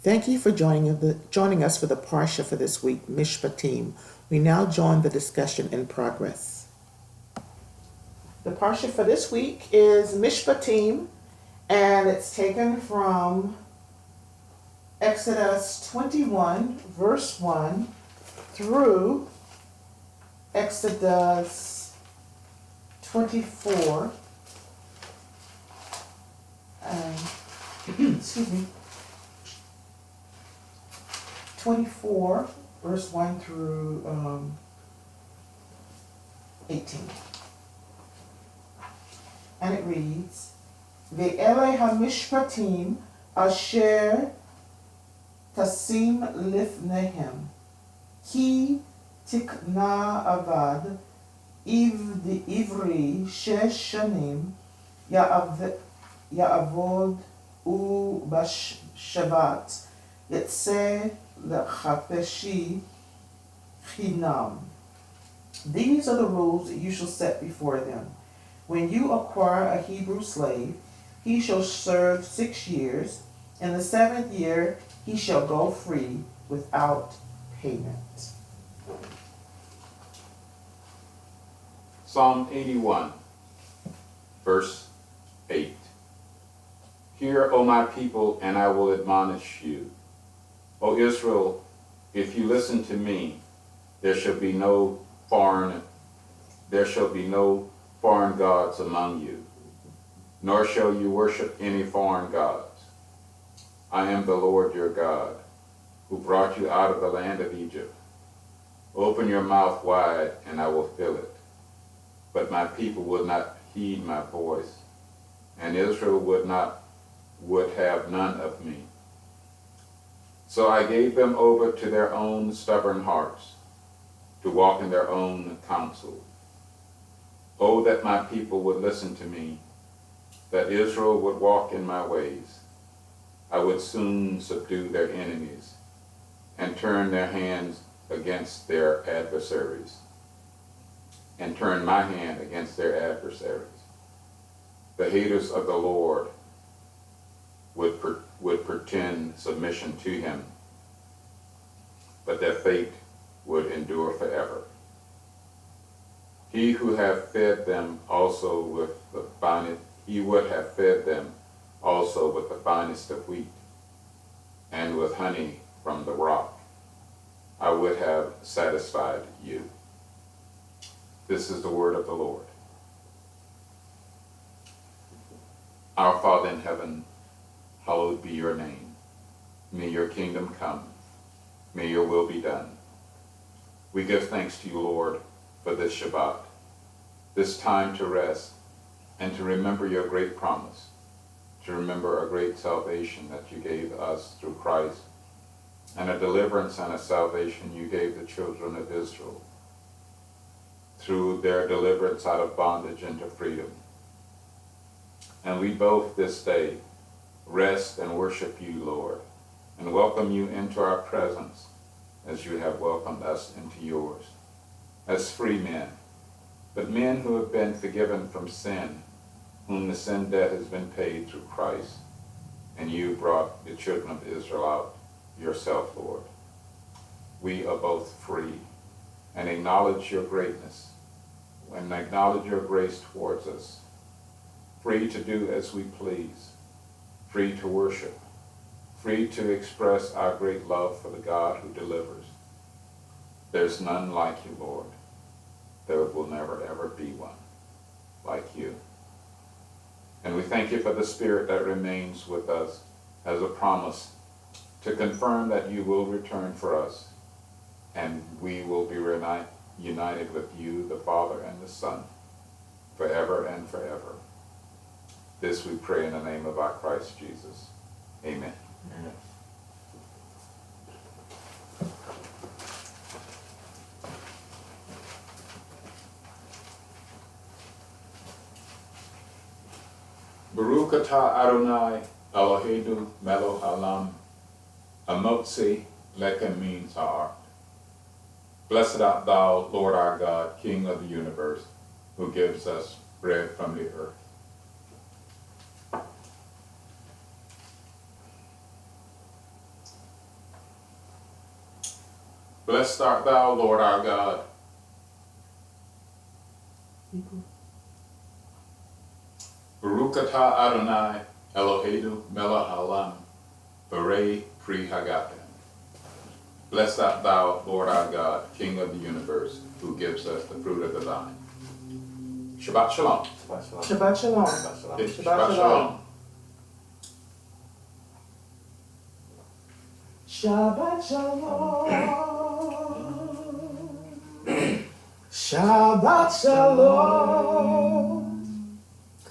Thank you for joining us for the Parsha for this week, Mishpatim. We now join the discussion in progress. The Parsha for this week is Mishpatim, and it's taken from Exodus 21, verse 1, through Exodus 24, excuse me, 24, verse 1 through 18. And it reads, Ve'ele ha-mishpatim asher tasim lifnehem, ki tikna avad ivri shesh shanim ya'avod u Shabbat Yetzeh lechapeshi chinam. These are the rules that you shall set before them. When you acquire a Hebrew slave, he shall serve 6 years. In the 7th year, he shall go free without payment. Psalm 81, verse 8. Hear, O my people, and I will admonish you. O Israel, if you listen to me, there shall be no foreign gods among you, nor shall you worship any foreign gods. I am the Lord your God, who brought you out of the land of Egypt. Open your mouth wide, and I will fill it. But my people would not heed my voice, and Israel would have none of me. So I gave them over to their own stubborn hearts, to walk in their own counsel. Oh, that my people would listen to me, that Israel would walk in my ways. I would soon subdue their enemies and turn their hands against their adversaries, and turn my hand against their adversaries. The haters of the Lord would pretend submission to him, but their fate would endure forever. He would have fed them also with the finest of wheat, and with honey from the rock. I would have satisfied you. This is the word of the Lord. Our Father in heaven, hallowed be your name. May your kingdom come. May your will be done. We give thanks to you, Lord, for this Shabbat, this time to rest and to remember your great promise, to remember a great salvation that you gave us through Christ, and a deliverance and a salvation you gave the children of Israel through their deliverance out of bondage into freedom. And we both this day rest and worship you, Lord, and welcome you into our presence as you have welcomed us into yours, as free men, but men who have been forgiven from sin, whom the sin debt has been paid through Christ, and you brought the children of Israel out yourself, Lord. We are both free and acknowledge your greatness and acknowledge your grace towards us, free to do as we please, free to worship, free to express our great love for the God who delivers. There's none like you, Lord. There will never, ever be one like you. And we thank you for the Spirit that remains with us as a promise to confirm that you will return for us, and we will be united with you, the Father and the Son, forever and forever. This we pray in the name of our Christ Jesus. Amen. Amen. Baruch atah Adonai Eloheinu melech haolam hamotzi lechem min ha'art. Blessed art thou, Lord our God, King of the universe, who gives us bread from the earth. Blessed art thou, Lord our God. Baruch atah Adonai, Eloheinu melech haolam, Barei pri hagafen. Blessed art thou, Lord our God, King of the universe, who gives us the fruit of the vine. Shabbat shalom. Shabbat shalom. Shabbat shalom. Shabbat shalom. Shabbat shalom.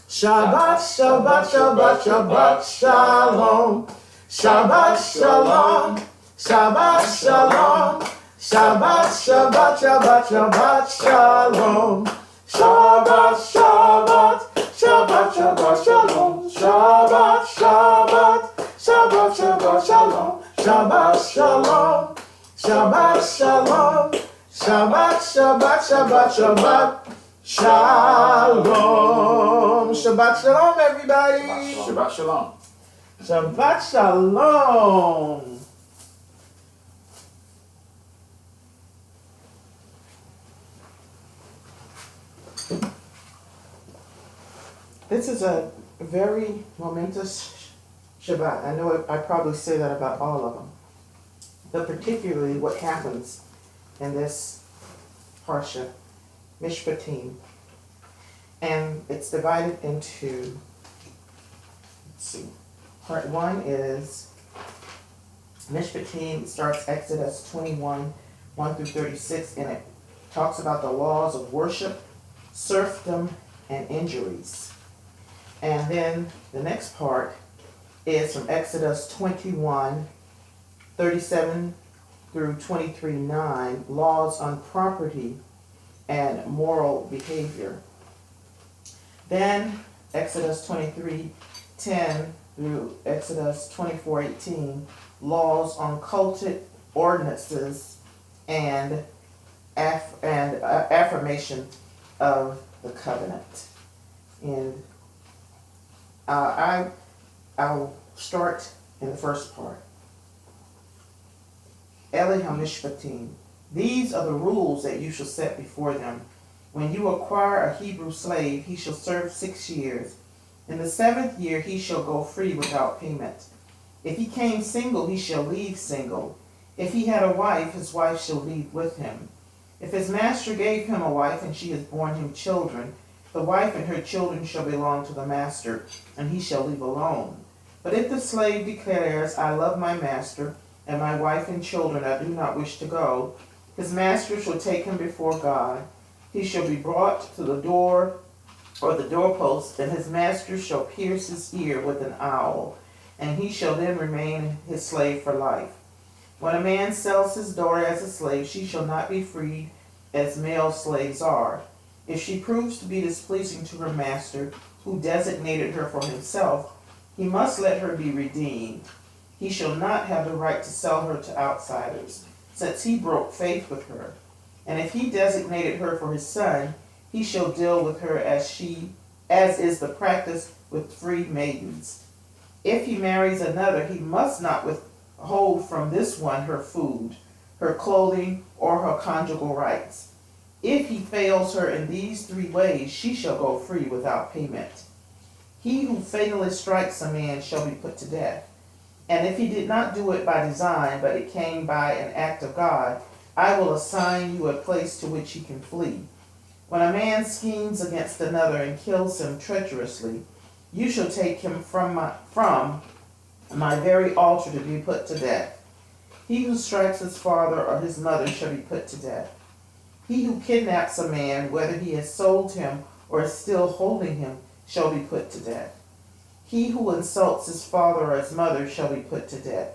Shabbat, Shabbat, Shabbat, Shabbat shalom. Shabbat shalom. Shabbat shalom. Shabbat, Shabbat, Shabbat, Shabbat shalom. Shabbat, Shabbat, Shabbat, Shabbat shalom. Shabbat, Shabbat, Shabbat, Shabbat shalom. Shabbat shalom. Shabbat shalom. Shabbat, Shabbat, Shabbat, Shabbat shalom. Shabbat shalom, everybody. Shabbat shalom. Shabbat shalom. This is a very momentous Shabbat. I know I probably say that about all of them, but particularly what happens in this Parsha, Mishpatim. And it's divided into, let's see, part 1 is Mishpatim, starts Exodus 21, 1 through 36, and it talks about the laws of worship, serfdom, and injuries. And then the next part is from Exodus 21, 37 through 23:9, laws on property and moral behavior. Then Exodus 23:10 through Exodus 24:18, laws on cultic ordinances and affirmation of the covenant. And I'll start in the first part. Ele HaMishpatim. These are the rules that you shall set before them. When you acquire a Hebrew slave, he shall serve 6 years. In the 7th year he shall go free without payment. If he came single, he shall leave single. If he had a wife, his wife shall leave with him. If his master gave him a wife, and she has borne him children, the wife and her children shall belong to the master, and he shall leave alone. But if the slave declares, I love my master, and my wife and children I do not wish to go, his master shall take him before God. He shall be brought to the door or the doorpost, and his master shall pierce his ear with an awl, and he shall then remain his slave for life. When a man sells his daughter as a slave, she shall not be freed as male slaves are. If she proves to be displeasing to her master, who designated her for himself, he must let her be redeemed. He shall not have the right to sell her to outsiders, since he broke faith with her. And if he designated her for his son, he shall deal with her as is the practice with freed maidens. If he marries another, he must not withhold from this one her food, her clothing, or her conjugal rights. If he fails her in these 3 ways, she shall go free without payment. He who fatally strikes a man shall be put to death. And if he did not do it by design, but it came by an act of God, I will assign you a place to which he can flee. When a man schemes against another and kills him treacherously, you shall take him from my very altar to be put to death. He who strikes his father or his mother shall be put to death. He who kidnaps a man, whether he has sold him or is still holding him, shall be put to death. He who insults his father or his mother shall be put to death.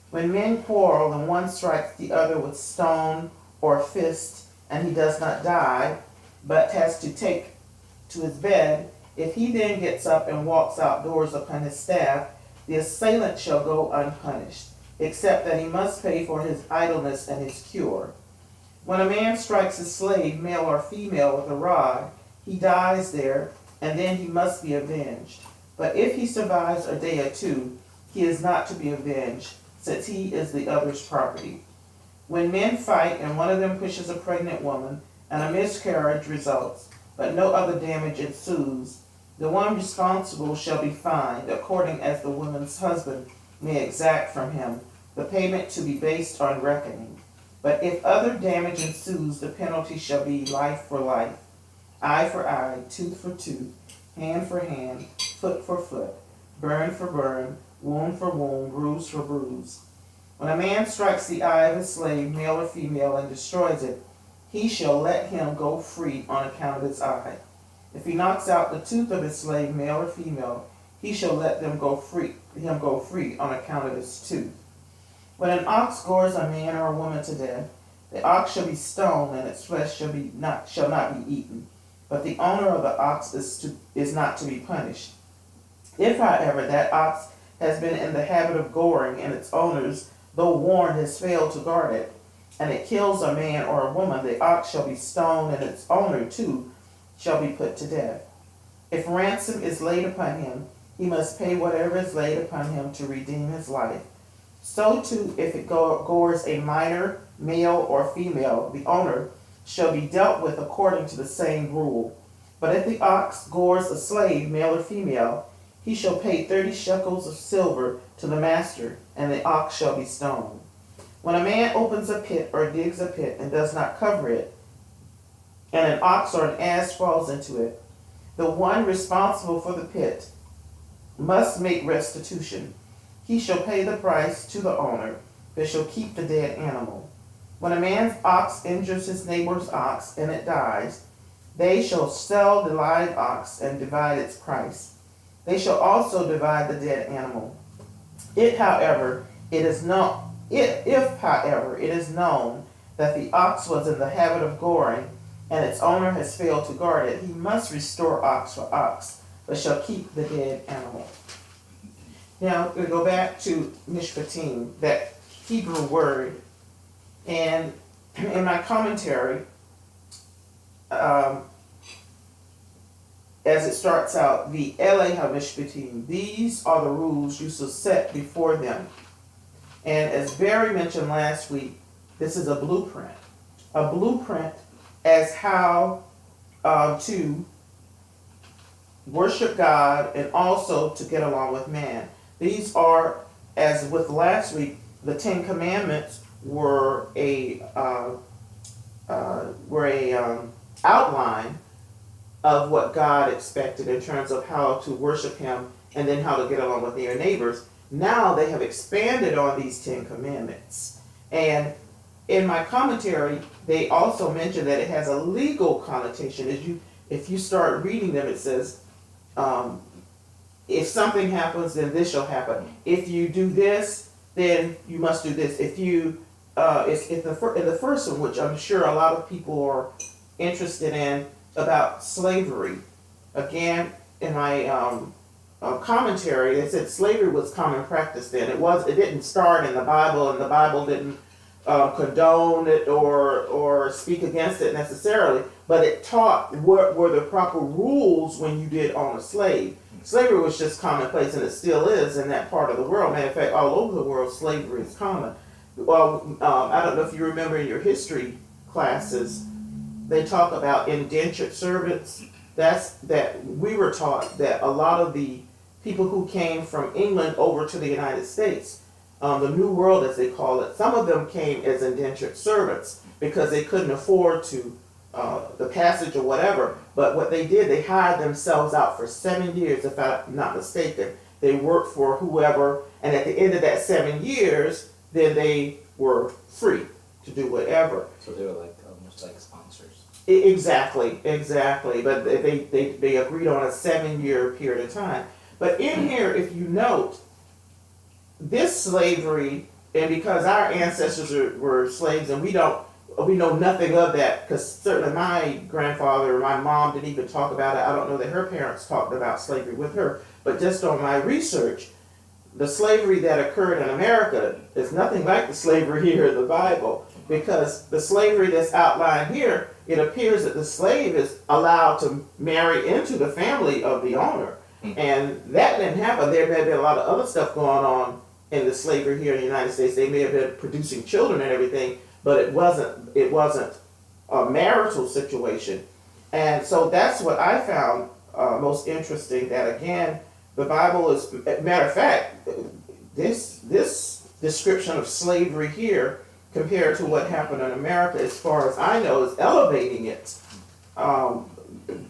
When men quarrel and one strikes the other with stone or fist, and he does not die, but has to take to his bed, if he then gets up and walks outdoors upon his staff, the assailant shall go unpunished, except that he must pay for his idleness and his cure. When a man strikes his slave, male or female, with a rod, he dies there, and then he must be avenged. But if he survives a day or 2, he is not to be avenged, since he is the other's property. When men fight and one of them pushes a pregnant woman and a miscarriage results, but no other damage ensues, the one responsible shall be fined according as the woman's husband may exact from him, the payment to be based on reckoning. But if other damage ensues, the penalty shall be life for life, eye for eye, tooth for tooth, hand for hand, foot for foot, burn for burn, wound for wound, bruise for bruise. When a man strikes the eye of his slave, male or female, and destroys it, he shall let him go free on account of his eye. If he knocks out the tooth of his slave, male or female, he shall let him go free on account of his tooth. When an ox gores a man or a woman to death, the ox shall be stoned, and its flesh shall not be eaten. But the owner of the ox is not to be punished. If, however, that ox has been in the habit of goring, and its owners, though warned, has failed to guard it, and it kills a man or a woman, the ox shall be stoned, and its owner too shall be put to death. If ransom is laid upon him, he must pay whatever is laid upon him to redeem his life. So too, if it gores a minor, male or female, the owner shall be dealt with according to the same rule. But if the ox gores a slave, male or female, he shall pay 30 shekels of silver to the master, and the ox shall be stoned. When a man opens a pit or digs a pit and does not cover it, and an ox or an ass falls into it, the one responsible for the pit must make restitution. He shall pay the price to the owner, but shall keep the dead animal. When a man's ox injures his neighbor's ox and it dies, they shall sell the live ox and divide its price. They shall also divide the dead animal. If, however, it is known that the ox was in the habit of goring, and its owner has failed to guard it, he must restore ox for ox, but shall keep the dead animal. Now, we go back to Mishpatim, that Hebrew word, and in my commentary, as it starts out, the Ele HaMishpatim, these are the rules you shall set before them. And as Barry mentioned last week, this is a blueprint as how to worship God and also to get along with man. These are, as with last week, the 10 Commandments were a outline of what God expected in terms of how to worship Him and then how to get along with your neighbors. Now they have expanded on these 10 Commandments. And in my commentary, they also mention that it has a legal connotation. If you start reading them, it says, if something happens, then this shall happen. If you do this, then you must do this. If you, in the first one, which I'm sure a lot of people are interested in, about slavery. Again, in my commentary, they said slavery was common practice then. It didn't start in the Bible, and the Bible didn't condone it or speak against it necessarily, but it taught what were the proper rules when you did own a slave. Slavery was just commonplace, and it still is in that part of the world. Matter of fact, all over the world, slavery is common. Well, I don't know if you remember in your history classes, they talk about indentured servants. That we were taught that a lot of the people who came from England over to the United States, the New World as they call it, some of them came as indentured servants because they couldn't afford to the passage or whatever. But what they did, they hired themselves out for 7 years, if I'm not mistaken. They worked for whoever, and at the end of that 7 years, then they were free to do whatever. So they were like almost like sponsors. Exactly. But they agreed on a 7-year period of time. But in here, if you note, this slavery, and because our ancestors were slaves, and we know nothing of that, because certainly my grandfather or my mom didn't even talk about it. I don't know that her parents talked about slavery with her, but just on my research, the slavery that occurred in America is nothing like the slavery here in the Bible, because the slavery that's outlined here, it appears that the slave is allowed to marry into the family of the owner. And that didn't happen. There may have been a lot of other stuff going on in the slavery here in the United States. They may have been producing children and everything, but it wasn't a marital situation. And so that's what I found most interesting, that again, the Bible is, matter of fact, this description of slavery here compared to what happened in America, as far as I know, is elevating it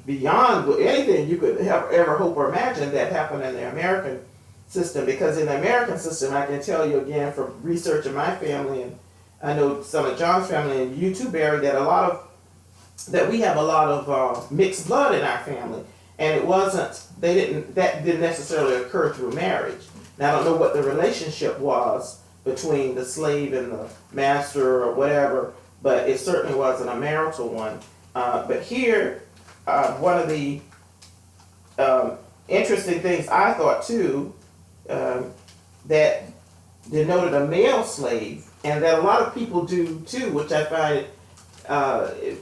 beyond anything you could have ever hope or imagine that happened in the American system. Because in the American system, I can tell you again from researching my family, and I know some of John's family, and you too, Barry, that we have a lot of mixed blood in our family, and that didn't necessarily occur through marriage. Now I don't know what the relationship was between the slave and the master or whatever, but it certainly wasn't a marital one. But here, one of the interesting things I thought too, that denoted a male slave, and that a lot of people do too, which I find,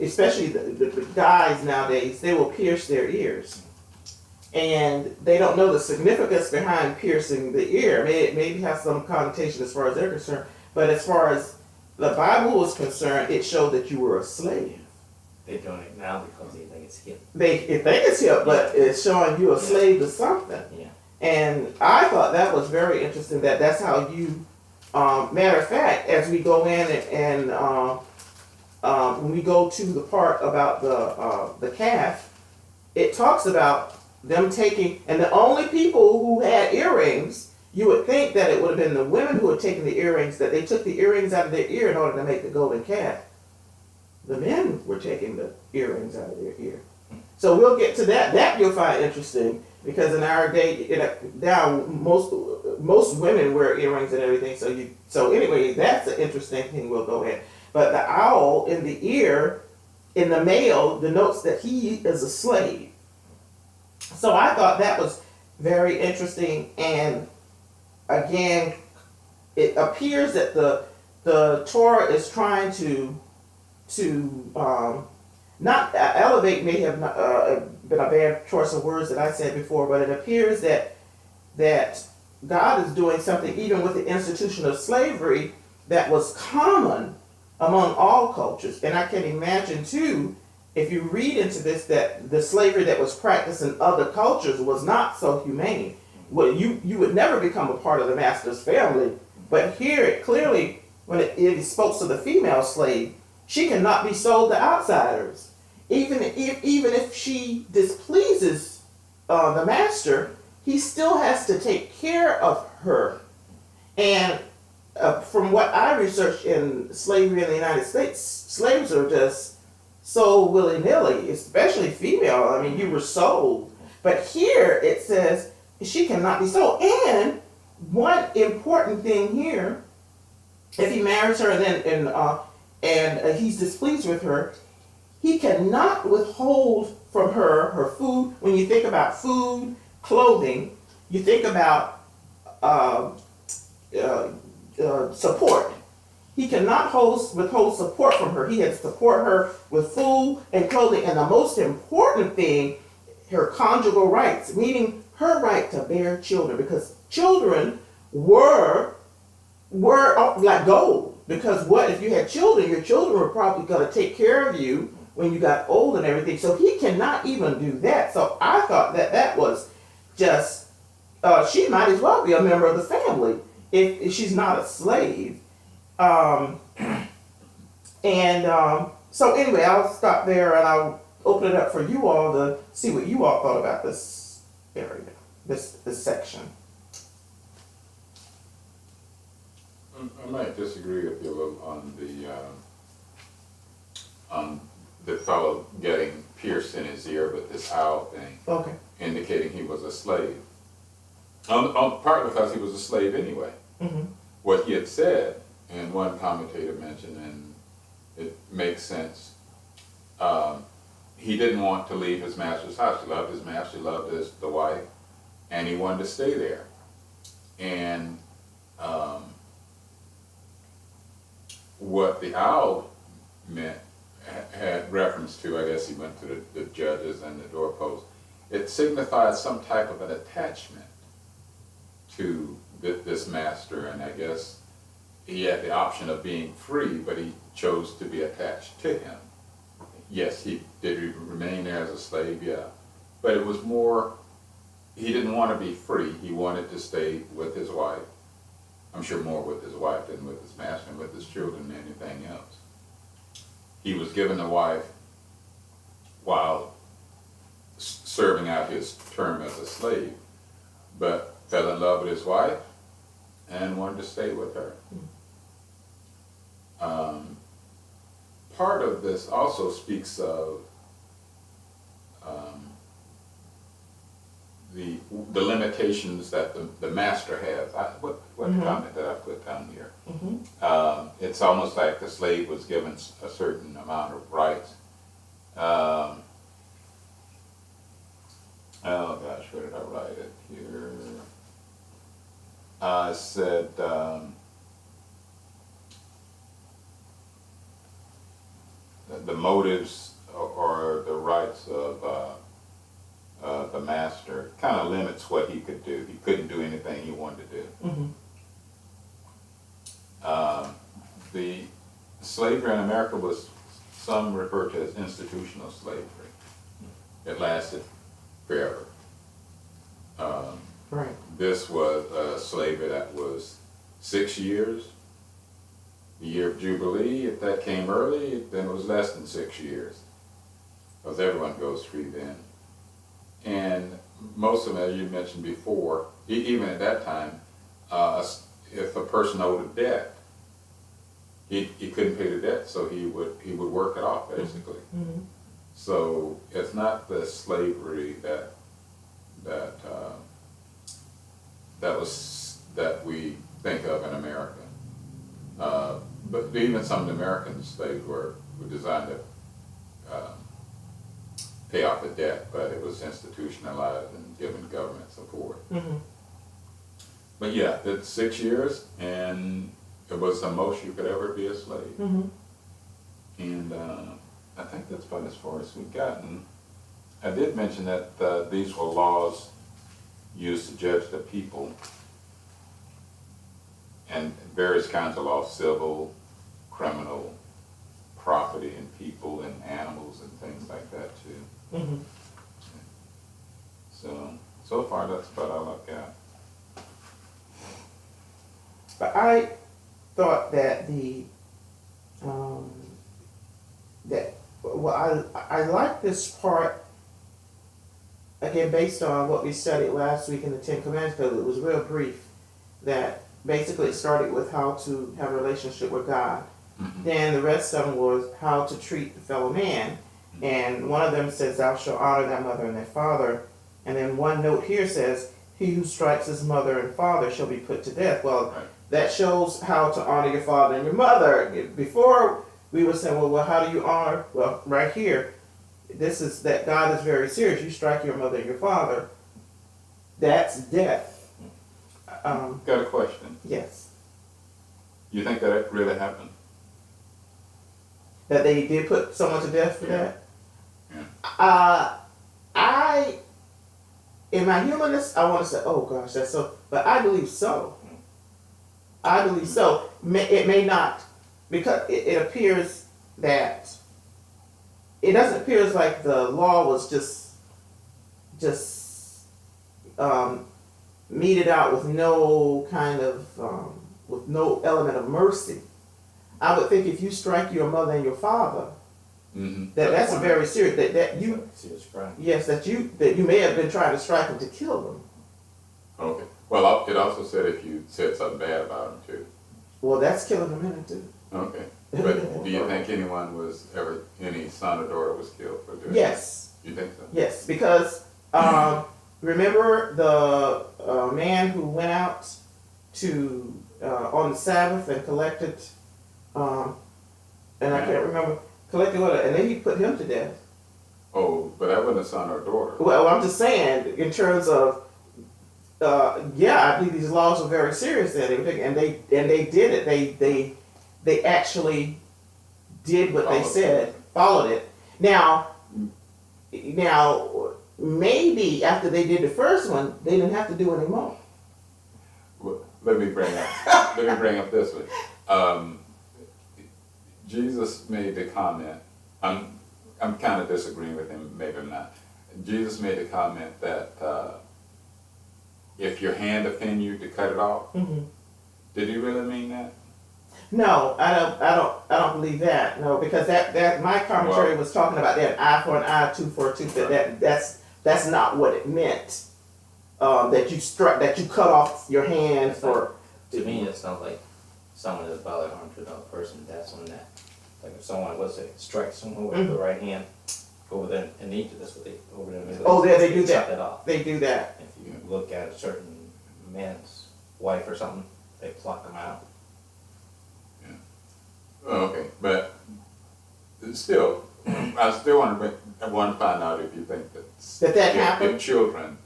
especially the guys nowadays, they will pierce their ears. And they don't know the significance behind piercing the ear. It maybe has some connotation as far as they're concerned, but as far as the Bible was concerned, it showed that you were a slave. They're doing it now because they think it's hip. They think it's hip, but it's showing you a slave to something. Yeah. And I thought that was very interesting, that that's how you, matter of fact, as we go in and when we go to the part about the calf, it talks about them taking, and the only people who had earrings, you would think that it would have been the women who had taken the earrings, that they took the earrings out of their ear in order to make the golden calf. The men were taking the earrings out of their ear. So we'll get to that. That you'll find interesting, because in our day, now most women wear earrings and everything. So anyway, that's an interesting thing. We'll go ahead. But the owl in the ear, in the male, denotes that he is a slave. So I thought that was very interesting. And again, it appears that the Torah is trying to not elevate, may have been a bad choice of words that I said before, but it appears that God is doing something even with the institution of slavery that was common among all cultures. And I can imagine too, if you read into this, that the slavery that was practiced in other cultures was not so humane. Well, you would never become a part of the master's family, but here it clearly, when it spoke to the female slave, she cannot be sold to outsiders. Even if she displeases the master, he still has to take care of her. And from what I researched in slavery in the United States, slaves are just sold willy-nilly, especially female. I mean, you were sold. But here it says she cannot be sold. And one important thing here, if he marries her and he's displeased with her, he cannot withhold from her food. When you think about food, clothing, you think about support. He cannot withhold support from her. He has to support her with food and clothing, and the most important thing, her conjugal rights, meaning her right to bear children, because children were like gold. Because what if you had children? Your children were probably going to take care of you when you got old and everything. So he cannot even do that. So I thought that was just, she might as well be a member of the family if she's not a slave. So anyway, I'll stop there and I'll open it up for you all to see what you all thought about this area, this section. I might disagree with you a little on the fellow getting pierced in his ear with this owl thing, Okay. indicating he was a slave. Partly because he was a slave anyway. Mm-hmm. What he had said, and one commentator mentioned, and it makes sense, he didn't want to leave his master's house. He loved his master, he loved the wife, and he wanted to stay there. And what the owl meant, had reference to, I guess he went to the judges and the doorpost, it signified some type of an attachment to this master, and I guess he had the option of being free, but he chose to be attached to him. Yes, he did remain there as a slave, yeah. But it was more, he didn't want to be free. He wanted to stay with his wife. I'm sure more with his wife than with his master and with his children and anything else. He was given a wife while serving out his term as a slave, but fell in love with his wife and wanted to stay with her. Part of this also speaks of the limitations that the master has. What comment did I put down here? It's almost like the slave was given a certain amount of rights. Oh gosh, where did I write it here? I said, the motives or the rights of the master kind of limits what he could do. He couldn't do anything he wanted to do. The slavery in America was, some refer to as institutional slavery. It lasted forever. Right. This was a slavery that was 6 years. The year of Jubilee, if that came early, then it was less than 6 years, because everyone goes free then. And most of them, as you mentioned before, even at that time, if a person owed a debt, he couldn't pay the debt, so he would work it off basically. So it's not the slavery that we think of in America. But even some of the American slaves were designed to pay off the debt, but it was institutionalized and given government support. But yeah, it's 6 years, and it was the most you could ever be a slave. And I think that's about as far as we've gotten. I did mention that these were laws used to judge the people, and various kinds of laws: civil, criminal, property, and people, and animals, and things like that too. So far that's about all I've got. But I thought that I like this part, again, based on what we studied last week in the Ten Commandments, because it was real brief, that basically it started with how to have a relationship with God. Then the rest of them was how to treat the fellow man. And one of them says, thou shalt honor thy mother and thy father. And then one note here says, he who strikes his mother and father shall be put to death. Well, that shows how to honor your father and your mother. Before, we were saying, well, how do you honor? Well, right here, this is that God is very serious. You strike your mother and your father, that's death. Got a question. Yes. You think that really happened? That they did put someone to death for that? Yeah. In my humanness, I want to say, oh gosh, that's so, but I believe so. I believe so. It may not, because it appears that, it doesn't appear like the law was just meted out with no kind of, with no element of mercy. I would think if you strike your mother and your father, that's a very serious, that you, yes, that you may have been trying to strike them to kill them. Okay. Well, it also said if you said something bad about them too. Well, that's killing them in it too. Okay. But do you think any son or daughter was killed for doing Yes. that? You think so? Yes, because remember the man who went out to on the Sabbath and collected, and I can't remember, collected what, and then he put him to death. Oh, but that wasn't a son or daughter. Well, I'm just saying, in terms of, I believe these laws are very serious, and they did it. They actually did what they said, followed it. Now, maybe after they did the first one, they didn't have to do any more. Well, let me bring up this one. Jesus made the comment, I'm kind of disagreeing with him, maybe I'm not. Jesus made the comment that if your hand offend you, to cut it off. Mhm. Did he really mean that? No, I don't believe that. No, because that my commentary was talking about that eye for an eye, tooth for a tooth. That's not what it meant. That you cut off your hand for. To me, it sounds like someone that's bodily harm to another person. That's on that. Like if someone, let's say, strikes someone with the right hand, over there and knee, that's what they over there. Oh, yeah, they do chop that. it off. They do that. If you look at a certain man's wife or something, they pluck them out. Oh, okay, but still, I still want to find out if you think That if happened. children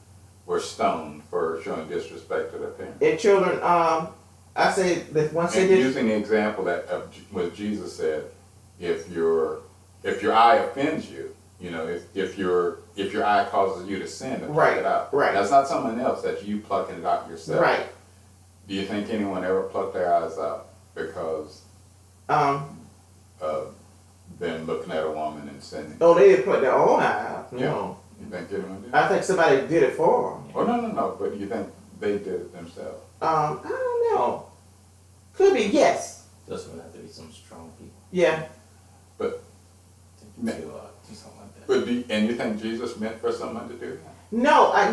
were stoned for showing disrespect to their parents. And children, I say that once they And did. using the example that of what Jesus said, if your eye offends you, you know, if your eye causes you to sin, to pluck it out. Right. That's not someone else. That's you plucking it out yourself. Right. Do you think anyone ever plucked their eyes out because of them looking at a woman and sinning? Oh, they didn't put their own eye out. No. Yeah. You think anyone did? I think somebody did it for them. Oh no. But you think they did it themselves? I don't know. Could be, yes. Those would have to be some strong people Yeah. But to do something like that. but and you think Jesus meant for someone to do that? No, I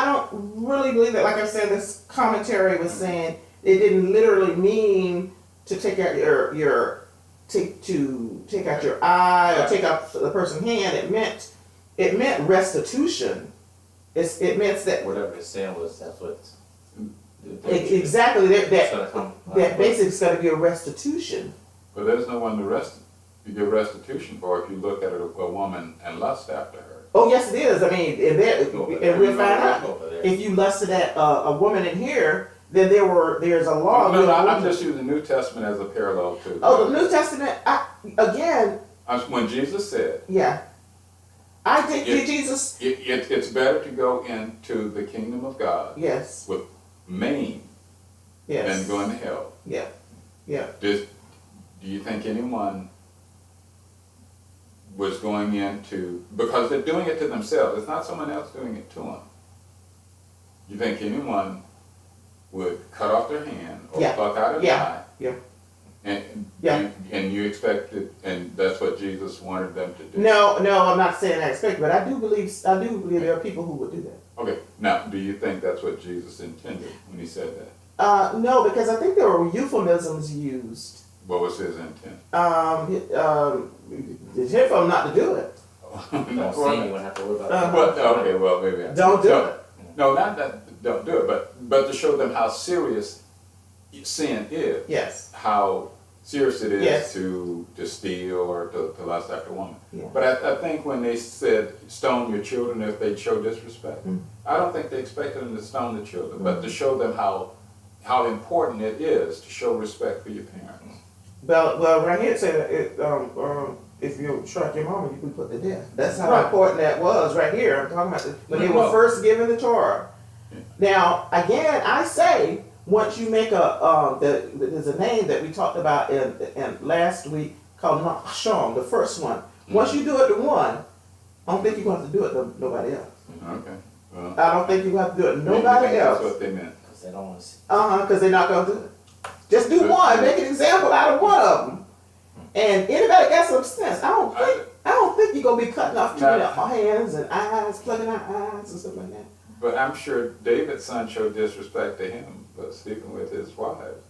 don't really believe that. Like I said, this commentary was saying it didn't literally mean to take out take out your eye or take out the person's hand. It meant restitution. It meant that Whatever it's saying was, that's what. exactly that That basically it's got to be a restitution. But there's no one to give restitution for if you look at a woman and lust after her. Oh yes, it is. I mean, and we'll find out if you lusted at a woman in here, then there's a law. No, I'm just using the New Testament as a parallel to. Oh, the New Testament. When Jesus said, Yeah. I think Jesus. it's better to go into the kingdom of God Yes. with maim Yes. than going to hell. Yeah. Yeah. Do you think anyone was going into, because they're doing it to themselves, it's not someone else doing it to them. You think anyone would cut off their hand or Yeah. pluck out an Yeah. eye? Yeah. And you expected, and that's what Jesus wanted them to do? No, I'm not saying I expect, but I do believe there are people who would do that. Okay, now, do you think that's what Jesus intended when he said that? No, because I think there were euphemisms used. What was his intent? It's him for him not to do it. Don't see you wouldn't have to worry about that. Well, okay, well, maybe. Don't do it. No, not that, don't do it, but to show them how serious sin is. Yes. How serious it is Yes. to steal or to lust after a woman. Yeah. But I think when they said stone your children if they show disrespect, I don't think they expected them to stone the children, but to show them how important it is to show respect for your parents. Well, right here it said if you strike your mama, you can put to death. That's how important that was right here. I'm talking about when they were first given the Torah. Yeah. Now, again, I say once you make there's a name that we talked about in last week called Nachshon, the first one. Once you do it to one, I don't think you're going to have to do it to nobody else. Okay. Well, I don't think you have to do it to maybe nobody else. that's what they meant. Because they don't want to see. Because they're not going to do it. Just do one. Make an example out of one of them. And anybody got some sense? I don't think you're gonna be cutting off hands and eyes, plugging out eyes and stuff like that. But I'm sure David's son showed disrespect to him, but sleeping with his wives.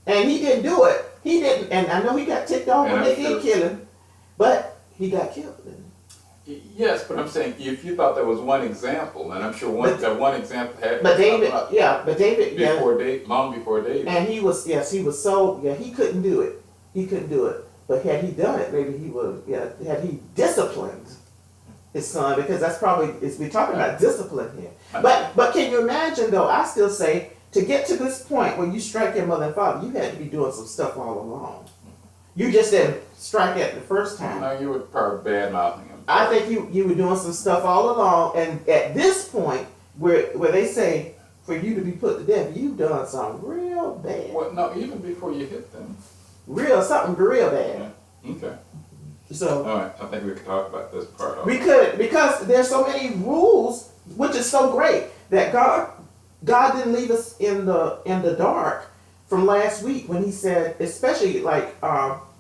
And he didn't do it. He didn't. And I know he got ticked off when And they I'm did sure- kill him, but he got killed. Didn't Yes, but I'm saying if you thought there was one example, and I'm sure one example had. he? But David, long before David. And he was he couldn't do it. He couldn't do it. But had he done it, maybe he would. Had he disciplined his son, because that's probably we're talking about discipline here. But can you imagine though? I still say to get to this point where you strike your mother and father, you had to be doing some stuff all along. You just didn't strike it the first time. No, you were probably bad mouthing him. I think you were doing some stuff all along, and at this point where they say for you to be put to death, you've done something real bad. Well, no, even before you hit them. Something real bad. Yeah. Okay. So All right. I think we could talk about this part. we could, because there's so many rules, which is so great that God didn't leave us in the dark from last week when he said, especially like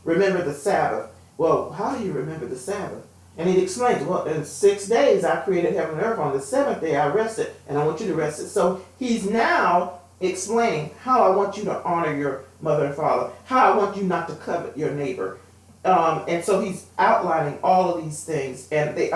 remember the Sabbath. Well, how do you remember the Sabbath? And he explains, well, in 6 days I created heaven and earth. On the seventh day I rested, and I want you to rest it. So he's now explaining how I want you to honor your mother and father, how I want you not to covet your neighbor. And so he's outlining all of these things, and they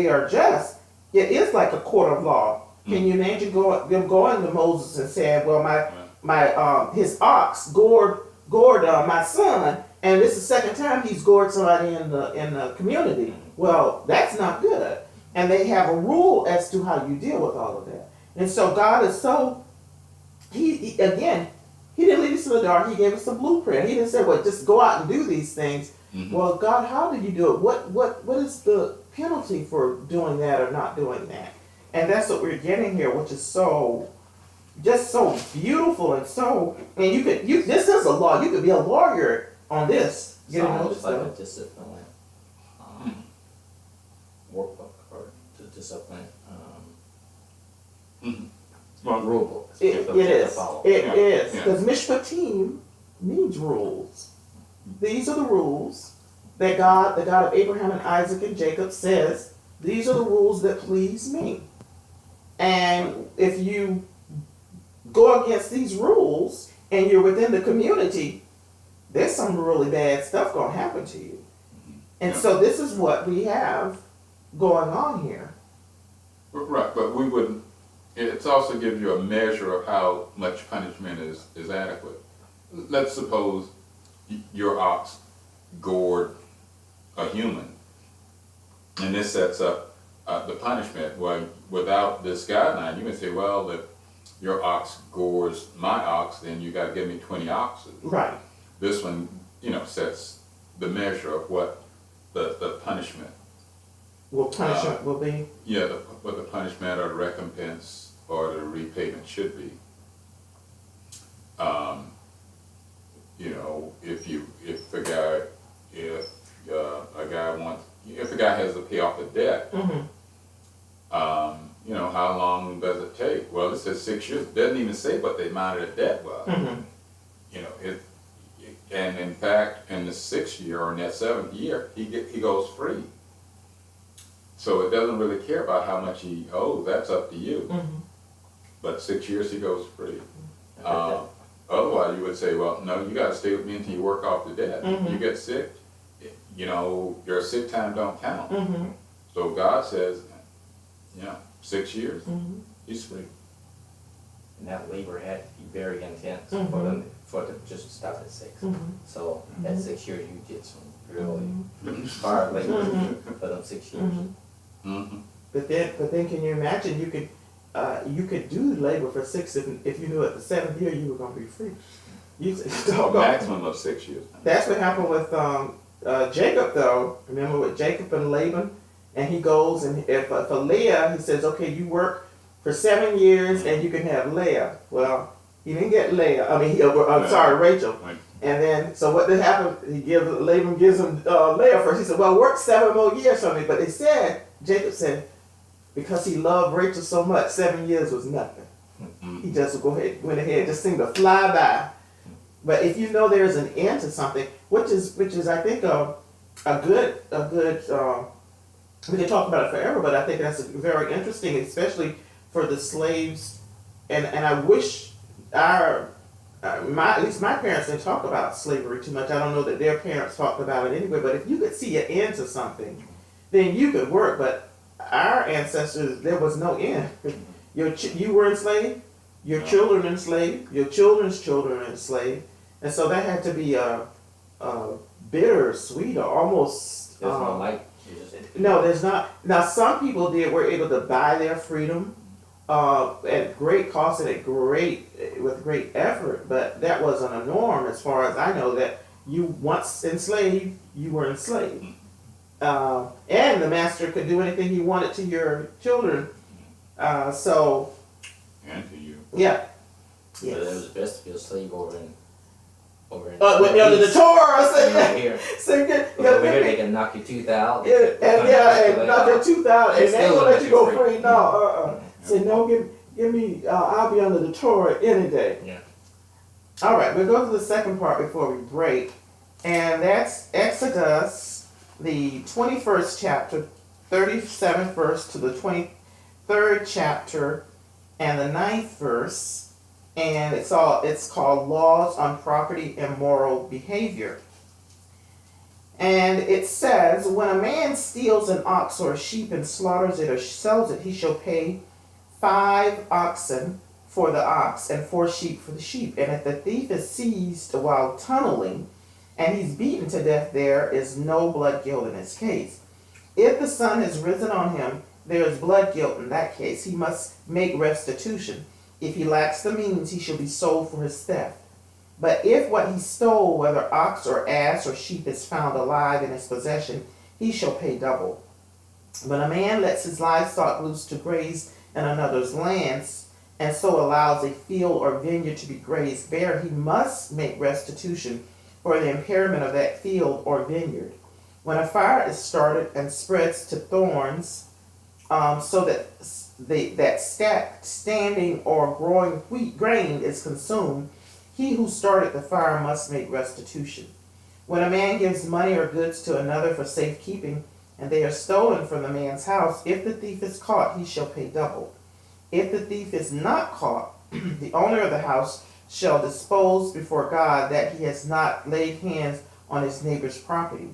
are just, it is like a court of law. Can you imagine them going to Moses and saying, well, his ox gored my son, and this is the second time he's gored somebody in the community. Well, that's not good. And they have a rule as to how you deal with all of that. And so God is so, he didn't leave us in the dark. He gave us a blueprint. He didn't say, well, just go out and do these things. Mm-hmm. Well, God, how do you do it? What is the penalty for doing that or not doing that? And that's what we're getting here, which is just so beautiful and so. And this is a law. You could be a lawyer on this. It's almost like a discipline workbook or discipline rule book. It is. It is because Mishpatim means rules. These are the rules that God, the God of Abraham and Isaac and Jacob, says. These are the rules that please me. And if you go against these rules and you're within the community, there's some really bad stuff going to happen to you. And so this is what we have going on here. Right, but we wouldn't, it also gives you a measure of how much punishment is adequate. Let's suppose your ox gored a human, and this sets up the punishment. Well, without this guideline, you can say, well, if your ox gores my ox, then you got to give me 20 oxen. Right. This one, sets the measure of what the punishment. What punishment will be? Yeah, what the punishment or the recompense or the repayment should be. If a guy has to pay off a debt, how long does it take? Well, it says 6 years. It doesn't even say what the amount of the debt was. And in fact, in the 6th year or in that 7th year, he goes free. So it doesn't really care about how much he owes. That's up to you. But 6 years he goes free. Otherwise, you would say, well, no, you got to stay with me until you work off the debt. You get sick, your sick time don't count. So God says, 6 years, he's free. And that labor had to be very intense for them just to stop at 6. So at 6 years, you get some really hard labor for them 6 years. But then, can you imagine you could do labor for 6 if you knew at the 7th year you were going to be free. A maximum of 6 years. That's what happened with Jacob, though. Remember with Jacob and Laban, and he goes and for Leah, he says, "Okay, you work for 7 years and you can have Leah." Well, he didn't get Leah. Rachel. Right. And then, so what did happen? Laban gives him Leah first. He said, "Well, work 7 more years for me." But Jacob said, because he loved Rachel so much, 7 years was nothing. He just went ahead, just seemed to fly by. But if you know there's an end to something, which is I think a good we can talk about it forever, but I think that's very interesting, especially for the slaves. And I wish at least my parents didn't talk about slavery too much. I don't know that their parents talked about it anyway. But if you could see an end to something, then you could work. But our ancestors, there was no end. You were enslaved, your children enslaved, your children's children enslaved, and so that had to be a bitter, sweet, or almost. There's no light. No, there's not. Now, some people were able to buy their freedom at great cost and with great effort, but that wasn't a norm as far as I know. That you once enslaved, you were enslaved. And the master could do anything he wanted to your children. And to you. Yeah. But it Yes. was best to be a slave over in Under the Torah, over here. say good. Because over here they can knock your tooth out. Yeah, and knock your tooth out, and they ain't gonna let you go free. No, Say no, give me. I'll be under the Torah any day. Yeah. All right, we'll go to the second part before we break, and that's Exodus, the 21st chapter, 37th verse to the 23rd chapter, and the 9th verse. And it's called Laws on Property and Moral Behavior. And it says, when a man steals an ox or a sheep and slaughters it or sells it, he shall pay 5 oxen for the ox and 4 sheep for the sheep. And if the thief is seized while tunneling and he's beaten to death, there is no blood guilt in his case. If the sun has risen on him, there is blood guilt in that case. He must make restitution. If he lacks the means, he shall be sold for his theft. But if what he stole, whether ox or ass or sheep, is found alive in his possession, he shall pay double. When a man lets his livestock loose to graze in another's lands, and so allows a field or vineyard to be grazed bare, he must make restitution for the impairment of that field or vineyard. When a fire is started and spreads to thorns, so that standing or growing wheat grain is consumed, he who started the fire must make restitution. When a man gives money or goods to another for safekeeping, and they are stolen from the man's house, if the thief is caught, he shall pay double. If the thief is not caught, the owner of the house shall dispose before God that he has not laid hands on his neighbor's property.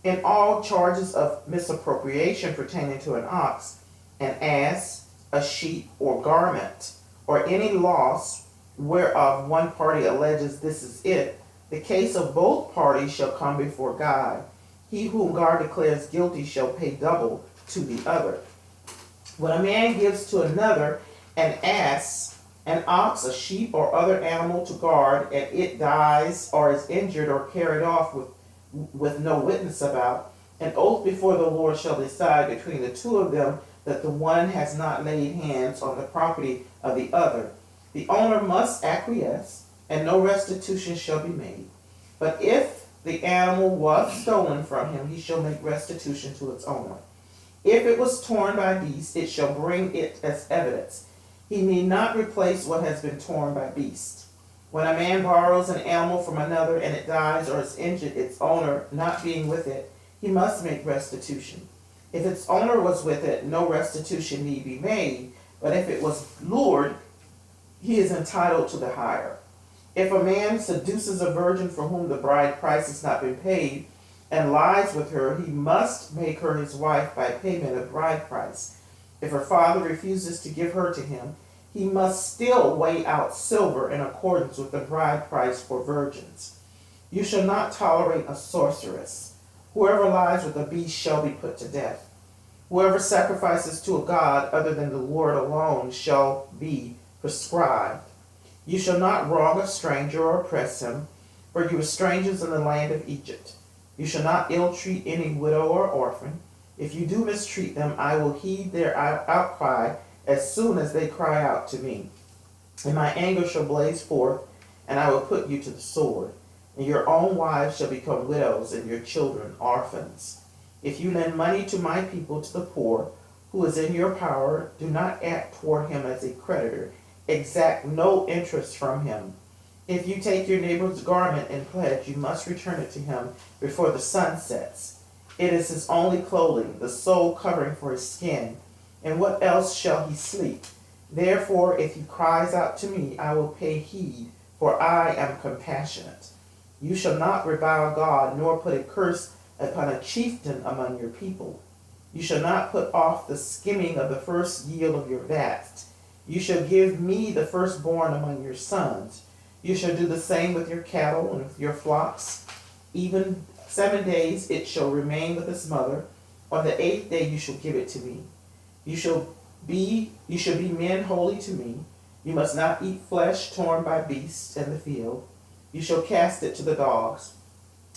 In all charges of misappropriation pertaining to an ox, an ass, a sheep, or garment, or any loss whereof one party alleges this is it, the case of both parties shall come before God. He whom God declares guilty shall pay double to the other. When a man gives to another an ass, an ox, a sheep, or other animal to guard, and it dies or is injured or carried off with no witness about, an oath before the Lord shall decide between the two of them that the one has not laid hands on the property of the other. The owner must acquiesce, and no restitution shall be made. But if the animal was stolen from him, he shall make restitution to its owner. If it was torn by beast, it shall bring it as evidence. He need not replace what has been torn by beast. When a man borrows an animal from another and it dies or is injured, its owner not being with it, he must make restitution. If its owner was with it, no restitution need be made, but if it was lured, he is entitled to the hire. If a man seduces a virgin for whom the bride price has not been paid, and lies with her, he must make her his wife by payment of bride price. If her father refuses to give her to him, he must still weigh out silver in accordance with the bride price for virgins. You shall not tolerate a sorceress. Whoever lies with a beast shall be put to death. Whoever sacrifices to a god other than the Lord alone shall be prescribed. You shall not wrong a stranger or oppress him, for you are strangers in the land of Egypt. You shall not ill-treat any widow or orphan. If you do mistreat them, I will heed their outcry as soon as they cry out to me. And my anger shall blaze forth, and I will put you to the sword. And your own wives shall become widows, and your children orphans. If you lend money to my people, to the poor, who is in your power, do not act toward him as a creditor. Exact no interest from him. If you take your neighbor's garment in pledge, you must return it to him before the sun sets. It is his only clothing, the sole covering for his skin. And what else shall he sleep? Therefore, if he cries out to me, I will pay heed, for I am compassionate. You shall not revile God, nor put a curse upon a chieftain among your people. You shall not put off the skimming of the first yield of your vats. You shall give me the firstborn among your sons. You shall do the same with your cattle and with your flocks. Even 7 days it shall remain with its mother. On the 8th day you shall give it to me. You shall be men holy to me. You must not eat flesh torn by beasts in the field. You shall cast it to the dogs.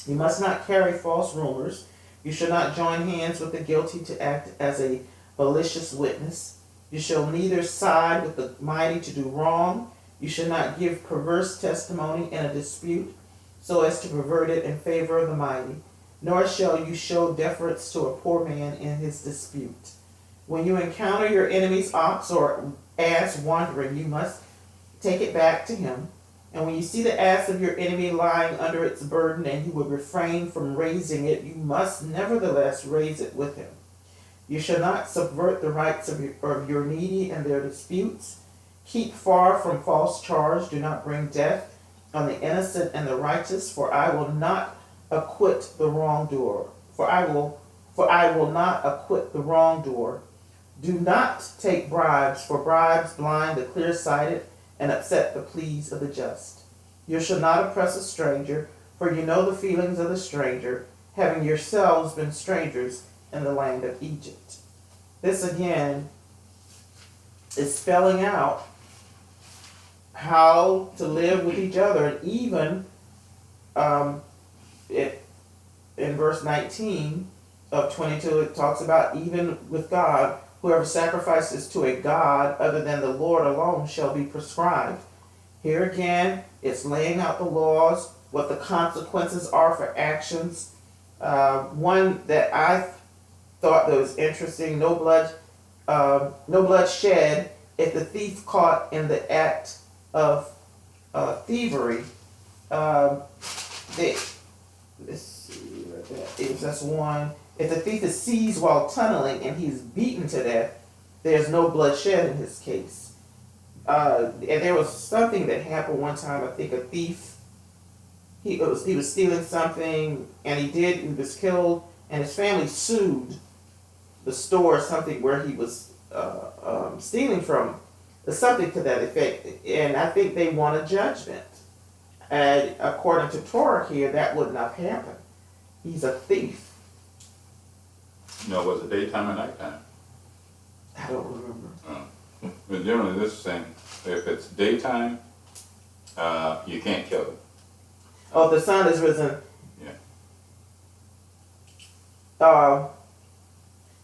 You must not carry false rumors. You shall not join hands with the guilty to act as a malicious witness. You shall neither side with the mighty to do wrong. You shall not give perverse testimony in a dispute, so as to pervert it in favor of the mighty. Nor shall you show deference to a poor man in his dispute. When you encounter your enemy's ox or ass wandering, you must take it back to him. And when you see the ass of your enemy lying under its burden, and he would refrain from raising it, you must nevertheless raise it with him. You shall not subvert the rights of your needy and their disputes. Keep far from false charge. Do not bring death on the innocent and the righteous, for I will not acquit the wrongdoer. For I will not acquit the wrongdoer. Do not take bribes, for bribes blind the clear-sighted and upset the pleas of the just. You shall not oppress a stranger, for you know the feelings of the stranger, having yourselves been strangers in the land of Egypt. This again is spelling out how to live with each other, and even in verse 19 of 22, it talks about even with God, whoever sacrifices to a god other than the Lord alone shall be prescribed. Here again, it's laying out the laws, what the consequences are for actions. One that I thought that was interesting: no blood shed if the thief caught in the act of thievery. Let's see, right there. That's one. If the thief is seized while tunneling and he's beaten to death, there's no blood shed in his case. And there was something that happened one time. I think a thief, he was stealing something, and he was killed, and his family sued the store or something where he was stealing from, something to that effect. And I think they won a judgment. And according to Torah here, that would not happen. He's a thief. No, was it daytime or nighttime? I don't remember. But generally, this is saying if it's daytime, you can't kill them. Oh, if the sun is risen. Yeah.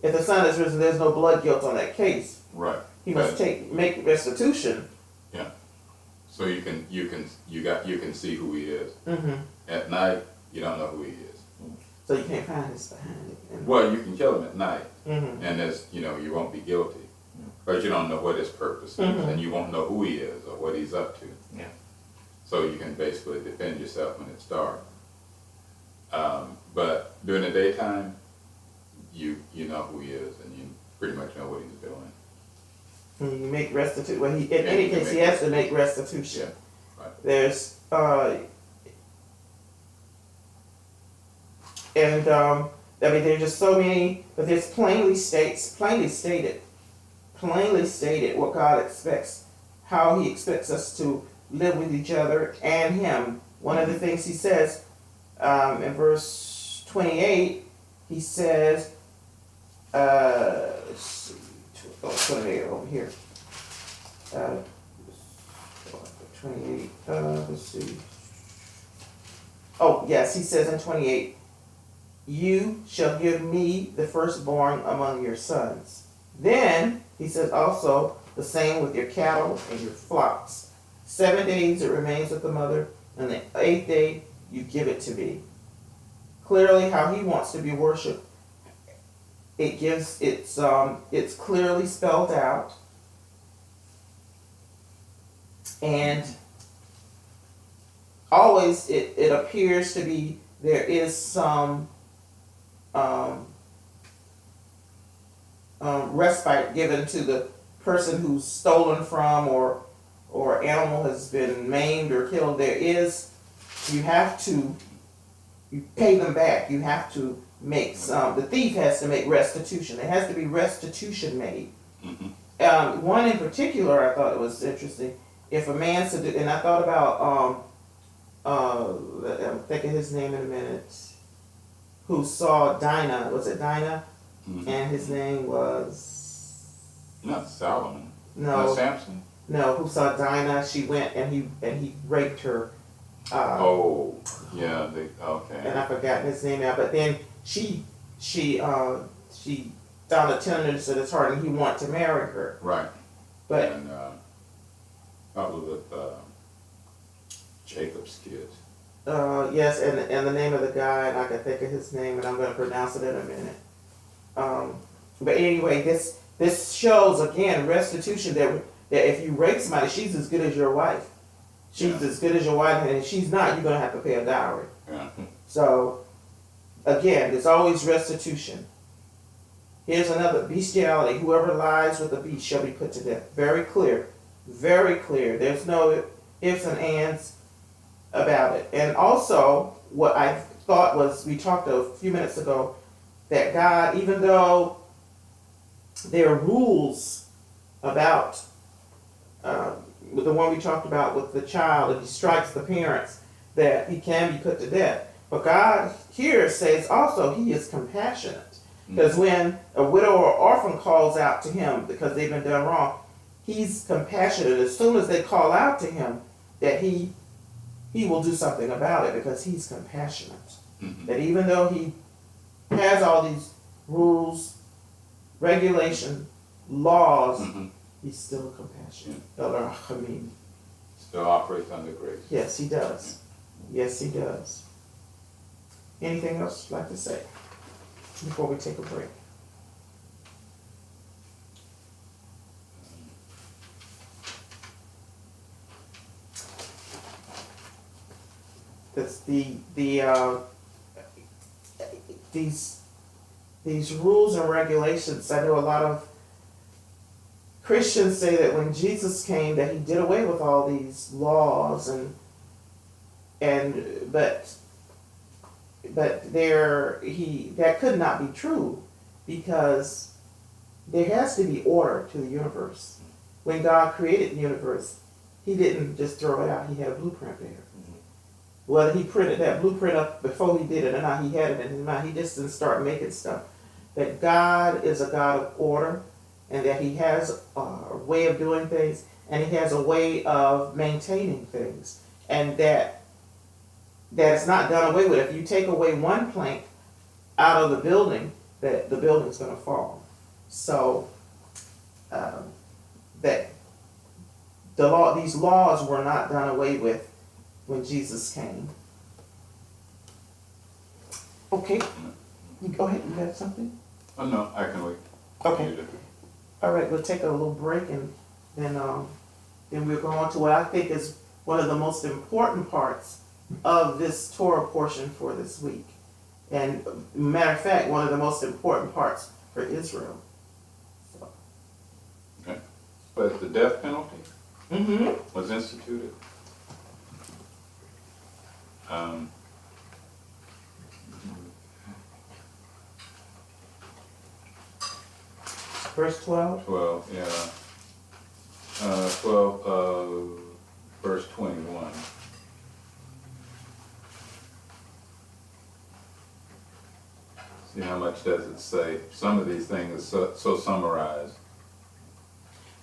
If the sun is risen, there's no blood guilt on that case. Right. He must make restitution. Yeah. So you can see who he is. Mm-hmm. At night, you don't know who he is. So you can't find his behind it. Well, you can kill him at night, Mm-hmm. and you won't be guilty, but you don't know what his purpose is, Mhm. and you won't know who he is or what he's up to. Yeah. So you can basically defend yourself when it's dark. But during the daytime, you know who he is, and you pretty much know what he's doing. And you make restitution. Well, in Yeah, any you can case, he make has to make restitution. Yeah, right. There's there's just so many, but there's plainly stated what God expects, how He expects us to live with each other and Him. One of the things He says in verse 28, He says, let's see, 28 over here. 28, let's see. Oh, yes, He says in 28, you shall give me the firstborn among your sons. Then, He says also, the same with your cattle and your flocks. 7 days it remains with the mother, and the 8th day you give it to me. Clearly how He wants to be worshipped. It's clearly spelled out. And always it appears to be there is some respite given to the person who's stolen from or animal has been maimed or killed. You pay them back. You have to make the thief has to make restitution. There has to be restitution made. Mm-hmm. One in particular I thought it was interesting. If a man said, and I thought about I'm thinking his name in a minute, who saw Dinah, was it Dinah? Mm-hmm. And his name was... Not Solomon. No. Not Samson. No, who saw Dinah, she went and he raped her. Oh, yeah, okay. And I forgot his name now, but then she found the tenderness in his heart and he wanted to marry her. Right. But And probably with Jacob's kids. yes, and the name of the guy, and I can think of his name, and I'm going to pronounce it in a minute. But anyway, this shows again restitution that if you rape somebody, she's as good as your wife. She's as good as your wife, and if she's not, you're going to have to pay a dowry. Yeah. So again, there's always restitution. Here's another bestiality. Whoever lies with a beast shall be put to death. Very clear. Very clear. There's no ifs and ands about it. And also, what I thought was, we talked a few minutes ago, that God, even though there are rules about with the one we talked about with the child, if he strikes the parents, that he can be put to death. But God here says also he is compassionate. Because when a widow or orphan calls out to him because they've been done wrong, he's compassionate. As soon as they call out to him, that he will do something about it because he's compassionate. Mm-hmm. That even though he has all these rules, regulation, laws, he's still compassionate. Still operates under grace. Yes, he does. Yes, he does. Anything else you'd like to say before we take a break? That's these rules and regulations. I know a lot of Christians say that when Jesus came, that he did away with all these laws but that could not be true, because there has to be order to the universe. When God created the universe, he didn't just throw it out. He had a blueprint there. Whether he printed that blueprint up before he did it or not, he had it in his mind. He just didn't start making stuff. That God is a God of order, and that he has a way of doing things, and he has a way of maintaining things, and that it's not done away with. If you take away one plank out of the building, that the building's going to fall. So that these laws were not done away with when Jesus came. Okay, you go ahead. You got something? Oh no, I can wait. Okay. All right, we'll take a little break, and then we'll go on to what I think is one of the most important parts of this Torah portion for this week. And matter of fact, one of the most important parts for Israel. So. Okay. But the death penalty was instituted. Verse 12? 12, yeah. 12, verse 21. See how much does it say? Some of these things are so summarized.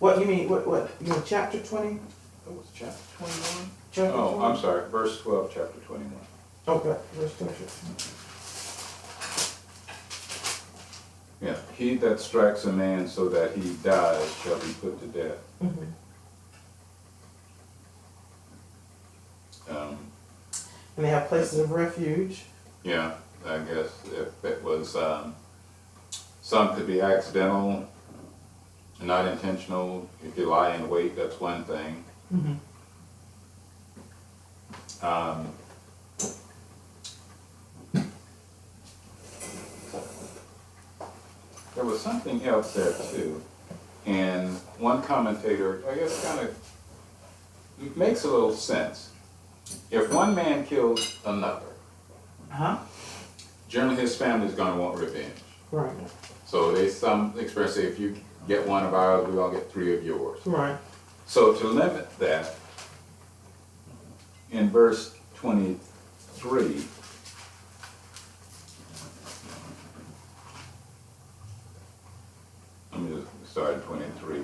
What you mean? What? You mean chapter 20? What was chapter 21? Chapter Oh, 20? I'm sorry. Verse 12, chapter 21. Okay, verse 20. Yeah. He that strikes a man so that he dies shall be put to death. And they have places of refuge. Yeah, I guess if it was, some could be accidental, not intentional. If you lie in wait, that's one thing. There was something else there too, and one commentator, I guess, kind of makes a little sense. If one man kills another, generally his family's going to want revenge. Right. So some express say, if you get one of ours, we're going to get 3 of yours. Right. So to limit that, in verse 23, let me just start at 23.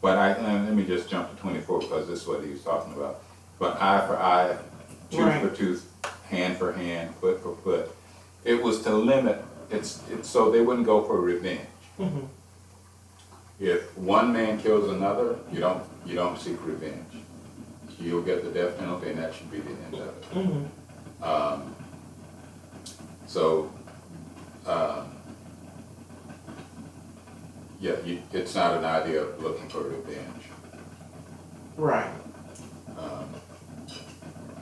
But let me just jump to 24 because this is what he was talking about. But eye for eye, tooth for tooth, hand for hand, foot for foot. It was to limit, it's so they wouldn't go for revenge. Mhm. If one man kills another, you don't seek revenge. You'll get the death penalty, and that should be the end of it. Mhm. Um, so, yeah, it's not an idea of looking for revenge. Right.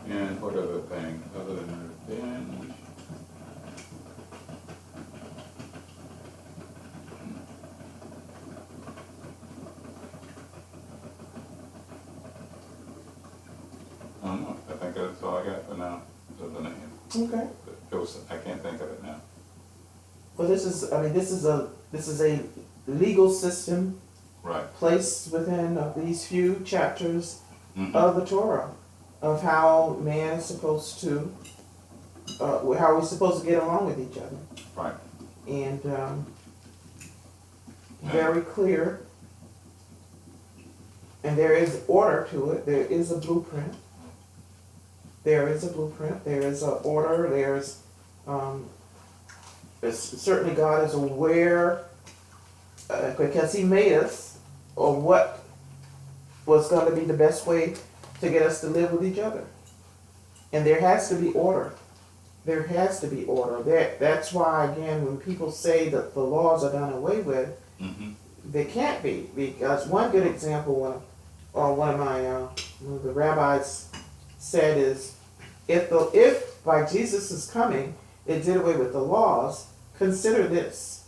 And what other thing other than revenge? I don't know. I think that's all I got for now. Other than that, Okay. I can't think of it now. Well, this is a legal system Right. placed within these few chapters Mhm. of the Torah of how man is supposed to, how we're supposed to get along with each other. Right. And very clear. And there is order to it. There is a blueprint. There is a blueprint. There is an order. Certainly God is aware because He made us, or what was going to be the best way to get us to live with each other. And there has to be order. There has to be order. That's why, again, when people say that the laws are done away with, Mm-hmm. they can't be. Because one good example, one of the rabbis said is, if by Jesus' coming it did away with the laws, consider this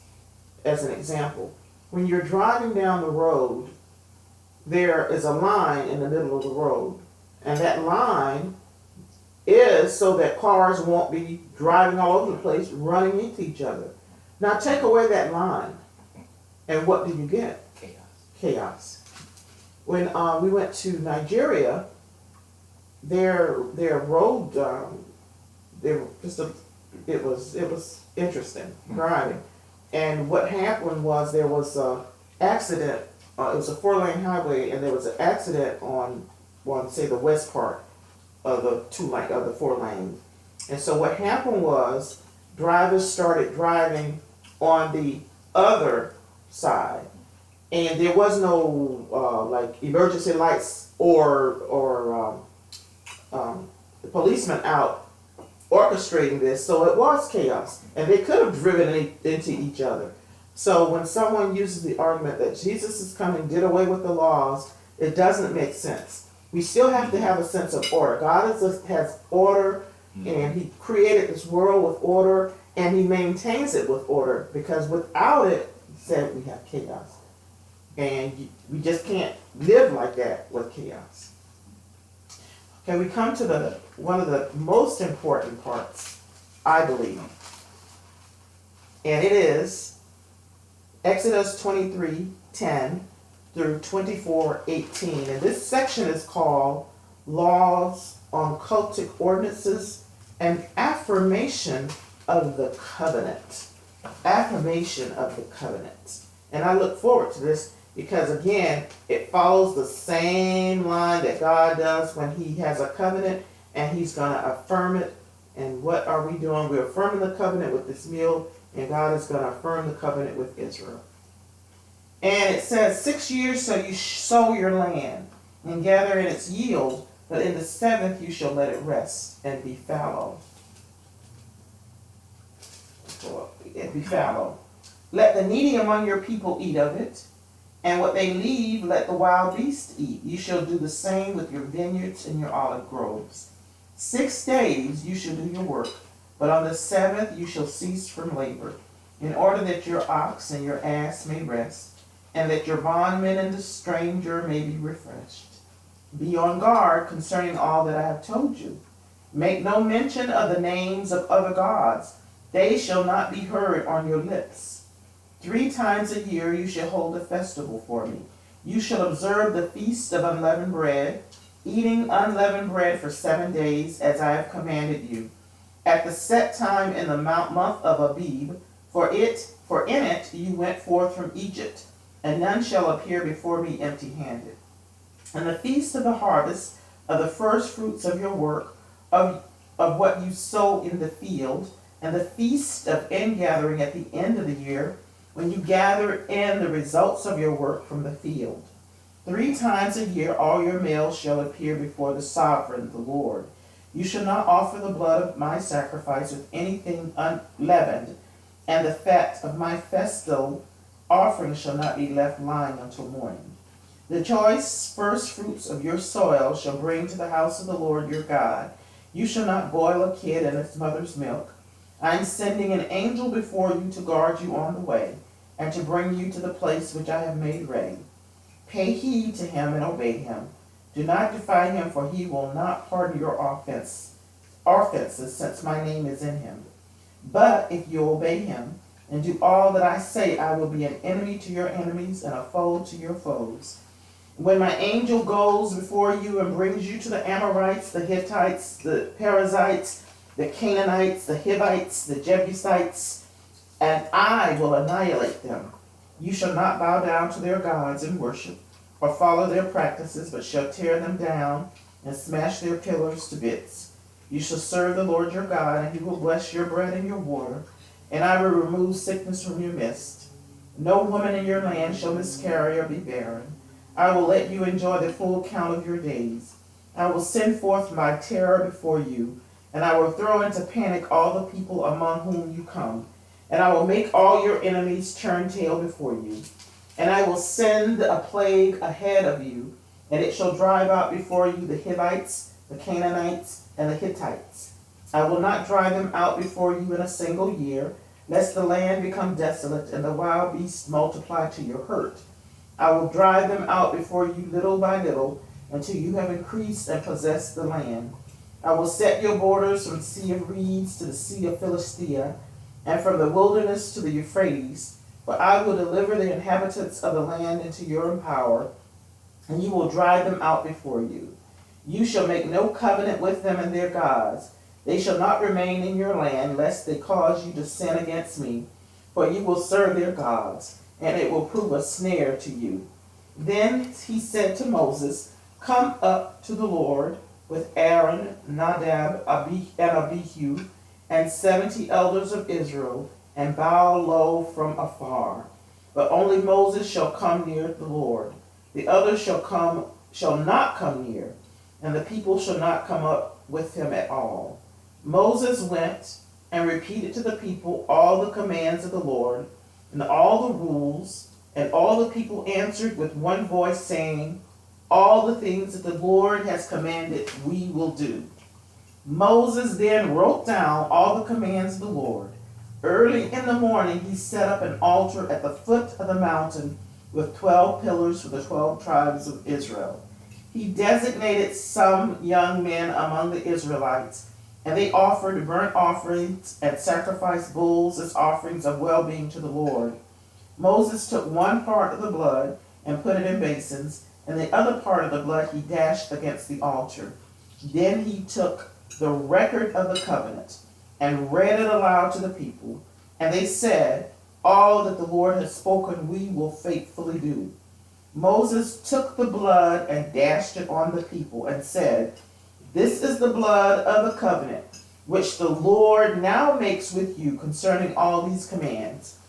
as an example. When you're driving down the road, there is a line in the middle of the road, and that line is so that cars won't be driving all over the place, running into each other. Now take away that line, and what do you get? Chaos. Chaos. When we went to Nigeria, their road, it was interesting driving. And what happened was there was an accident. It was a 4-lane highway, and there was an accident on say the west part of the 4 lanes. And so what happened was drivers started driving on the other side, and there was no like emergency lights or the policeman out orchestrating this, so it was chaos, and they could have driven into each other. So when someone uses the argument that Jesus is coming, did away with the laws, it doesn't make sense. We still have to have a sense of order. God has order, and He created this world with order, and He maintains it with order, because without it, He said, we have chaos. And we just can't live like that with chaos. Okay, we come to one of the most important parts, I believe. And it is Exodus 23:10 through 24:18. And this section is called Laws on Cultic Ordinances and Affirmation of the Covenant. Affirmation of the Covenant. And I look forward to this because, again, it follows the same line that God does when He has a covenant, and He's going to affirm it. And what are we doing? We're affirming the covenant with this meal, and God is going to affirm the covenant with Israel. And it says, 6 years shall you sow your land and gather in its yield, but in the 7th you shall let it rest and be fallow. Let the needy among your people eat of it, and what they leave let the wild beasts eat. You shall do the same with your vineyards and your olive groves. 6 days you shall do your work, but on the 7th you shall cease from labor, in order that your ox and your ass may rest, and that your bondman and the stranger may be refreshed. Be on guard concerning all that I have told you. Make no mention of the names of other gods. They shall not be heard on your lips. 3 times a year you shall hold a festival for me. You shall observe the feast of unleavened bread, eating unleavened bread for 7 days, as I have commanded you, at the set time in the month of Abib, for in it you went forth from Egypt, and none shall appear before me empty-handed. And the feast of the harvest, of the first fruits of your work, of what you sow in the field, and the feast of ingathering at the end of the year, when you gather in the results of your work from the field. 3 times a year all your males shall appear before the sovereign, the Lord. You shall not offer the blood of my sacrifice with anything unleavened, and the fat of my festal offering shall not be left lying until morning. The choice first fruits of your soil shall bring to the house of the Lord your God. You shall not boil a kid in its mother's milk. I am sending an angel before you to guard you on the way, and to bring you to the place which I have made ready. Pay heed to him and obey him. Do not defy him, for he will not pardon your offenses, since my name is in him. But if you obey him and do all that I say, I will be an enemy to your enemies and a foe to your foes. When my angel goes before you and brings you to the Amorites, the Hittites, the Perizzites, the Canaanites, the Hivites, the Jebusites, and I will annihilate them. You shall not bow down to their gods and worship, or follow their practices, but shall tear them down and smash their pillars to bits. You shall serve the Lord your God, and he will bless your bread and your water, and I will remove sickness from your midst. No woman in your land shall miscarry or be barren. I will let you enjoy the full count of your days. I will send forth my terror before you, and I will throw into panic all the people among whom you come, and I will make all your enemies turn tail before you. And I will send a plague ahead of you, and it shall drive out before you the Hivites, the Canaanites, and the Hittites. I will not drive them out before you in a single year, lest the land become desolate and the wild beasts multiply to your hurt. I will drive them out before you little by little, until you have increased and possessed the land. I will set your borders from the Sea of Reeds to the Sea of Philistia, and from the wilderness to the Euphrates, for I will deliver the inhabitants of the land into your power, and you will drive them out before you. You shall make no covenant with them and their gods. They shall not remain in your land, lest they cause you to sin against me, for you will serve their gods, and it will prove a snare to you. Then he said to Moses, Come up to the Lord with Aaron, Nadab, and Abihu, and 70 elders of Israel, and bow low from afar. But only Moses shall come near the Lord. The others shall not come near, and the people shall not come up with him at all. Moses went and repeated to the people all the commands of the Lord, and all the rules, and all the people answered with one voice, saying, All the things that the Lord has commanded we will do. Moses then wrote down all the commands of the Lord. Early in the morning he set up an altar at the foot of the mountain with 12 pillars for the 12 tribes of Israel. He designated some young men among the Israelites, and they offered burnt offerings and sacrificed bulls as offerings of well-being to the Lord. Moses took one part of the blood and put it in basins, and the other part of the blood he dashed against the altar. Then he took the record of the covenant and read it aloud to the people, and they said, All that the Lord has spoken we will faithfully do. Moses took the blood and dashed it on the people and said, This is the blood of the covenant which the Lord now makes with you concerning all these commands.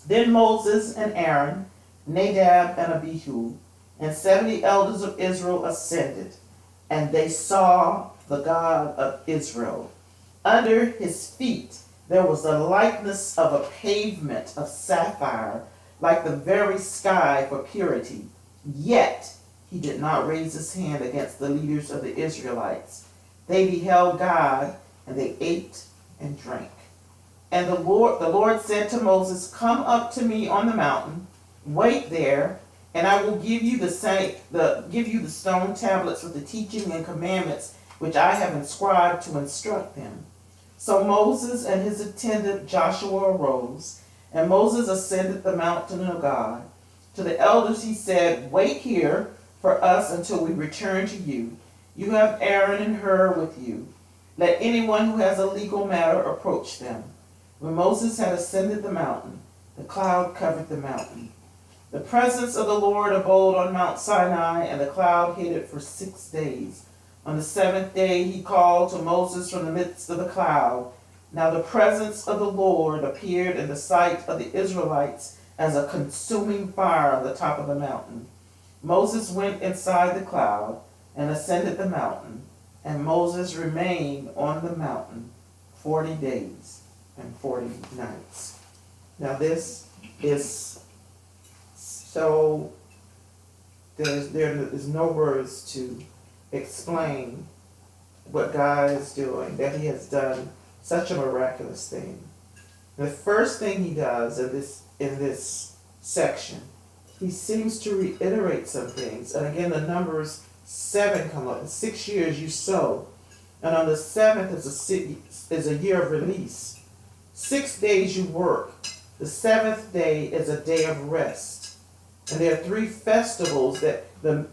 Then Moses and Aaron, Nadab and Abihu, and 70 elders of Israel ascended, and they saw the God of Israel. Under his feet there was the likeness of a pavement of sapphire, like the very sky for purity. Yet he did not raise his hand against the leaders of the Israelites. They beheld God, and they ate and drank. And the Lord said to Moses, Come up to me on the mountain, wait there, and I will give you the stone tablets with the teaching and commandments which I have inscribed to instruct them. So Moses and his attendant Joshua arose, and Moses ascended the mountain of God. To the elders he said, Wait here for us until we return to you. You have Aaron and Hur with you. Let anyone who has a legal matter approach them. When Moses had ascended the mountain, the cloud covered the mountain. The presence of the Lord abode on Mount Sinai, and the cloud hid it for 6 days. On the 7th day he called to Moses from the midst of the cloud. Now the presence of the Lord appeared in the sight of the Israelites as a consuming fire on the top of the mountain. Moses went inside the cloud and ascended the mountain, and Moses remained on the mountain 40 days and 40 nights. Now this is so, there is no words to explain what God is doing, that he has done such a miraculous thing. The first thing he does in this section, he seems to reiterate some things. And again, the numbers 7 come up. In 6 years you sow, and on the 7th is a year of release. 6 days you work. The 7th day is a day of rest. And there are 3 festivals that the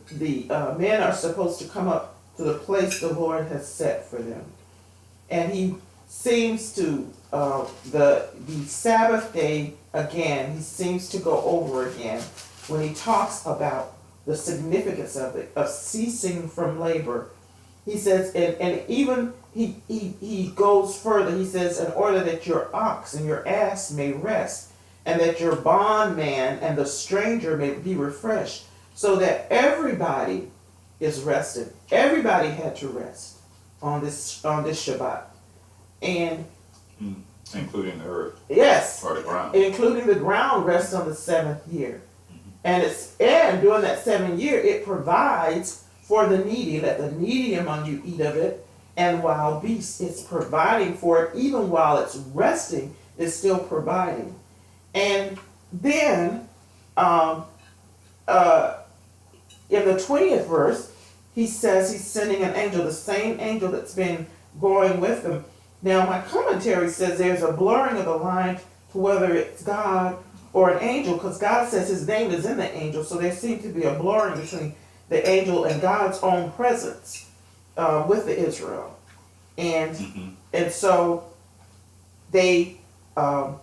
men are supposed to come up to the place the Lord has set for them. And he seems to, the Sabbath day, again, he seems to go over again when he talks about the significance of it, of ceasing from labor. He says, and even he goes further, he says, in order that your ox and your ass may rest, and that your bondman and the stranger may be refreshed, so that everybody is rested. Everybody had to rest on this Shabbat. And including the earth. Yes. Or the ground. Including the ground rests on the 7th year. And during that 7th year it provides for the needy. Let the needy among you eat of it, and wild beasts. It's providing for it, even while it's resting, it's still providing. And then in the 20th verse, he says he's sending an angel, the same angel that's been going with him. Now my commentary says there's a blurring of the line to whether it's God or an angel, because God says his name is in the angel, so there seems to be a blurring between the angel and God's own presence with the Israel. And and so they and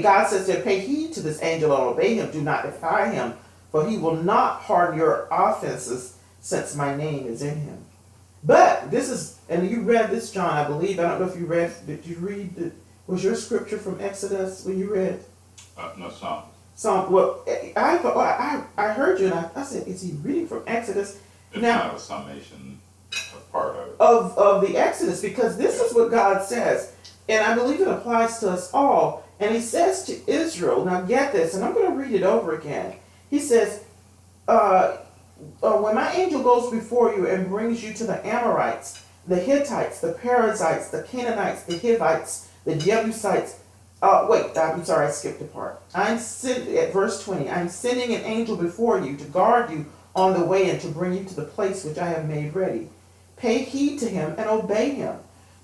God says to pay heed to this angel and obey him. Do not defy him, for he will not pardon your offenses, since my name is in him. But this is, and you read this, John, I believe. I don't know if you read. Did you read? Was your scripture from Exodus when you read? No, Psalm. Psalm. Well, I thought I heard you, and I said, is he reading from Exodus? It's Now, kind of a summation of part of it. Of the Exodus, because this is what God says, and I believe it applies to us all. And he says to Israel, now get this, and I'm going to read it over again. He says, when my angel goes before you and brings you to the Amorites, the Hittites, the Perizzites, the Canaanites, the Hivites, the Jebusites. I'm sorry, I skipped a part. At verse 20, I'm sending an angel before you to guard you on the way and to bring you to the place which I have made ready. Pay heed to him and obey him.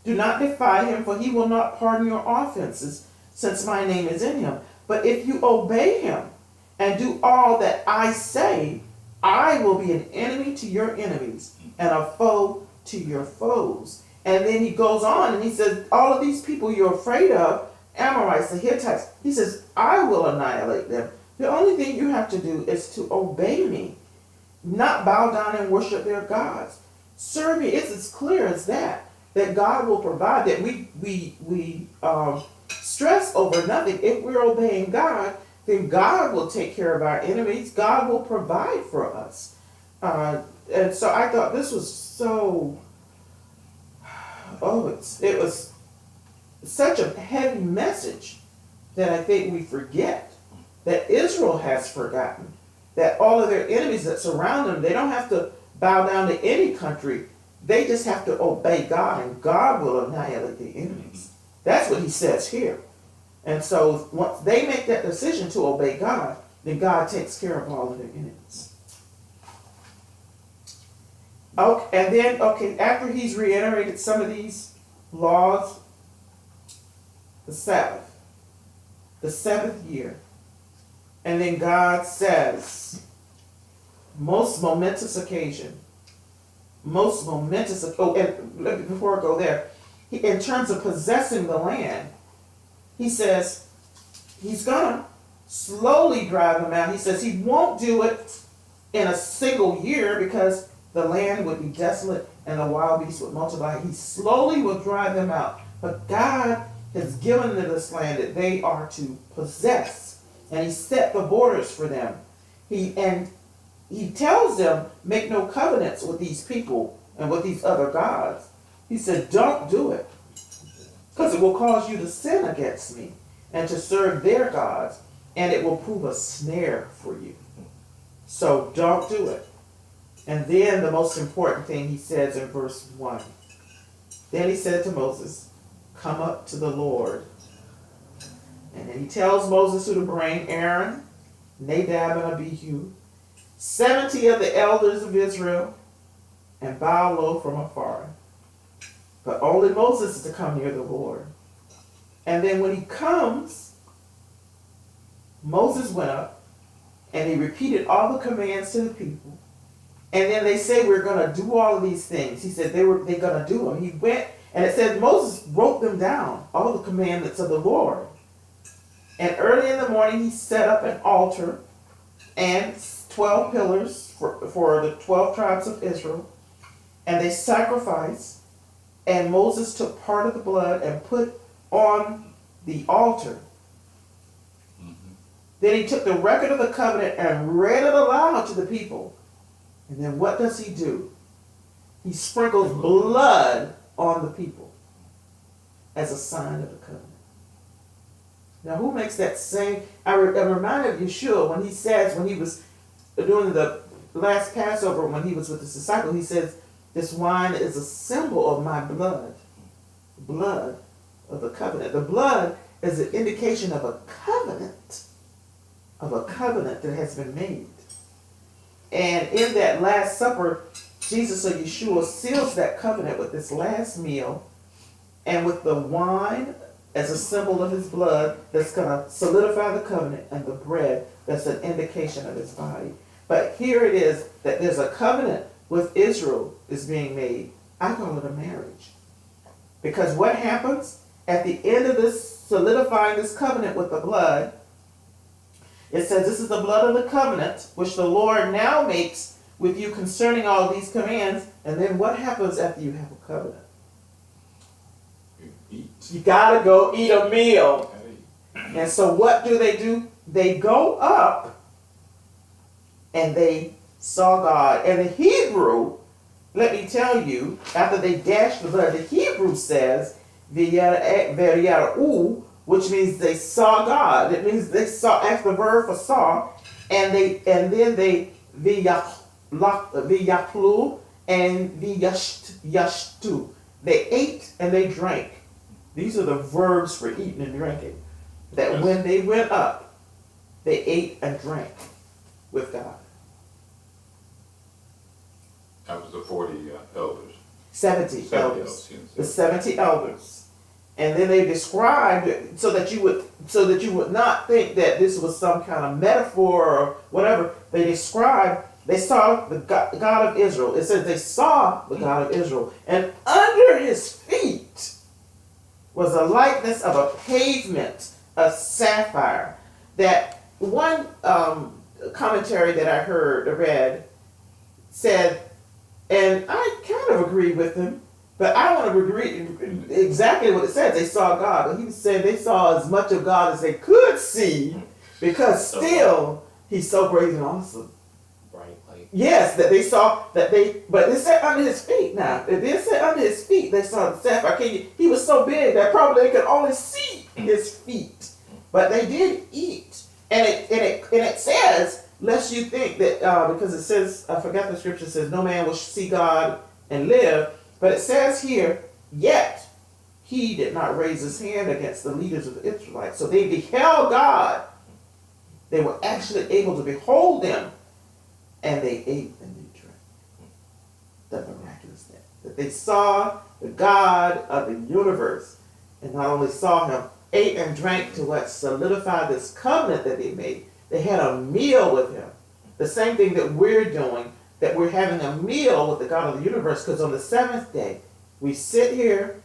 Do not defy him, for he will not pardon your offenses, since my name is in him. But if you obey him and do all that I say, I will be an enemy to your enemies and a foe to your foes. And then he goes on and he says, all of these people you're afraid of, Amorites, the Hittites, he says, I will annihilate them. The only thing you have to do is to obey me, not bow down and worship their gods. Serve me. It's as clear as that God will provide, that we stress over nothing. If we're obeying God, then God will take care of our enemies. God will provide for us. And so I thought this was so, it was such a heavy message that I think we forget, that Israel has forgotten, that all of their enemies that surround them, they don't have to bow down to any country. They just have to obey God, and God will annihilate the enemies. That's what he says here. And so once they make that decision to obey God, then God takes care of all of their enemies. Okay, and then, after he's reiterated some of these laws, the Sabbath, the 7th year, and then God says, most momentous occasion, and before I go there, in terms of possessing the land, he says he's gonna slowly drive them out. He says he won't do it in a single year, because the land would be desolate and the wild beasts would multiply. He slowly will drive them out. But God has given them this land that they are to possess. And he set the borders for them. He tells them, make no covenants with these people and with these other gods. He said, don't do it. Because it will cause you to sin against me and to serve their gods. And it will prove a snare for you. So don't do it. And then the most important thing he says in verse 1. Then he said to Moses, come up to the Lord. And then he tells Moses who to bring: Aaron, Nadab, and Abihu, 70 of the elders of Israel, and bow low from afar. But only Moses is to come near the Lord. And then when he comes, Moses went up and he repeated all the commands to the people. And then they say, we're going to do all of these things. He said they're going to do them. He went, and it said Moses wrote them down, all the commandments of the Lord. And early in the morning he set up an altar and 12 pillars for the 12 tribes of Israel. And they sacrificed, and Moses took part of the blood and put on the altar. Then he took the record of the covenant and read it aloud to the people. And then what does he do? He sprinkles blood on the people as a sign of the covenant. Now who makes that same? I'm reminded of Yeshua when he says, when he was doing the last Passover, when he was with his disciples, he says, this wine is a symbol of my blood. Blood of the covenant. The blood is an indication of a covenant. Of a covenant that has been made. And in that Last Supper, Jesus or Yeshua seals that covenant with this last meal and with the wine as a symbol of his blood that's going to solidify the covenant, and the bread that's an indication of his body. But here it is that there's a covenant with Israel is being made. I call it a marriage. Because what happens at the end of this, solidifying this covenant with the blood, it says, this is the blood of the covenant, which the Lord now makes with you concerning all these commands. And then what happens after you have a covenant? You eat. You gotta go eat a meal. And so what do? They go up and they saw God. And the Hebrew, let me tell you, after they dashed the blood, the Hebrew says, V'yara'u, which means they saw God. It means they saw, after the verb for saw, and then they v'yachlu and v'yashtu. They ate and they drank. These are the verbs for eating and drinking. That when they went up, they ate and drank with God. That was the 40 elders. 70 elders. Yes. The 70 elders. And then they described it so that you would not think that this was some kind of metaphor or whatever. They saw the God of Israel. It says they saw the God of Israel. And under his feet was a likeness of a pavement of sapphire. That one commentary that I read said, and I kind of agree with him, but I don't want to agree exactly what it says. They saw God, but he said they saw as much of God as they could see, because still He's so great and awesome. Bright light. Yes, that they saw that but it said under His feet. Now, it did say under His feet they saw the sapphire. He was so big that probably they could only see His feet, but they did eat, and it says, lest you think that because it says, I forgot the scripture says, no man will see God and live. But it says here, yet he did not raise his hand against the leaders of the Israelites. So they beheld God. They were actually able to behold Him. And they ate and they drank. The miraculous thing. That they saw the God of the universe. And not only saw Him, ate and drank to what solidified this covenant that they made. They had a meal with Him. The same thing that we're doing. That we're having a meal with the God of the universe, because on the seventh day, we sit here,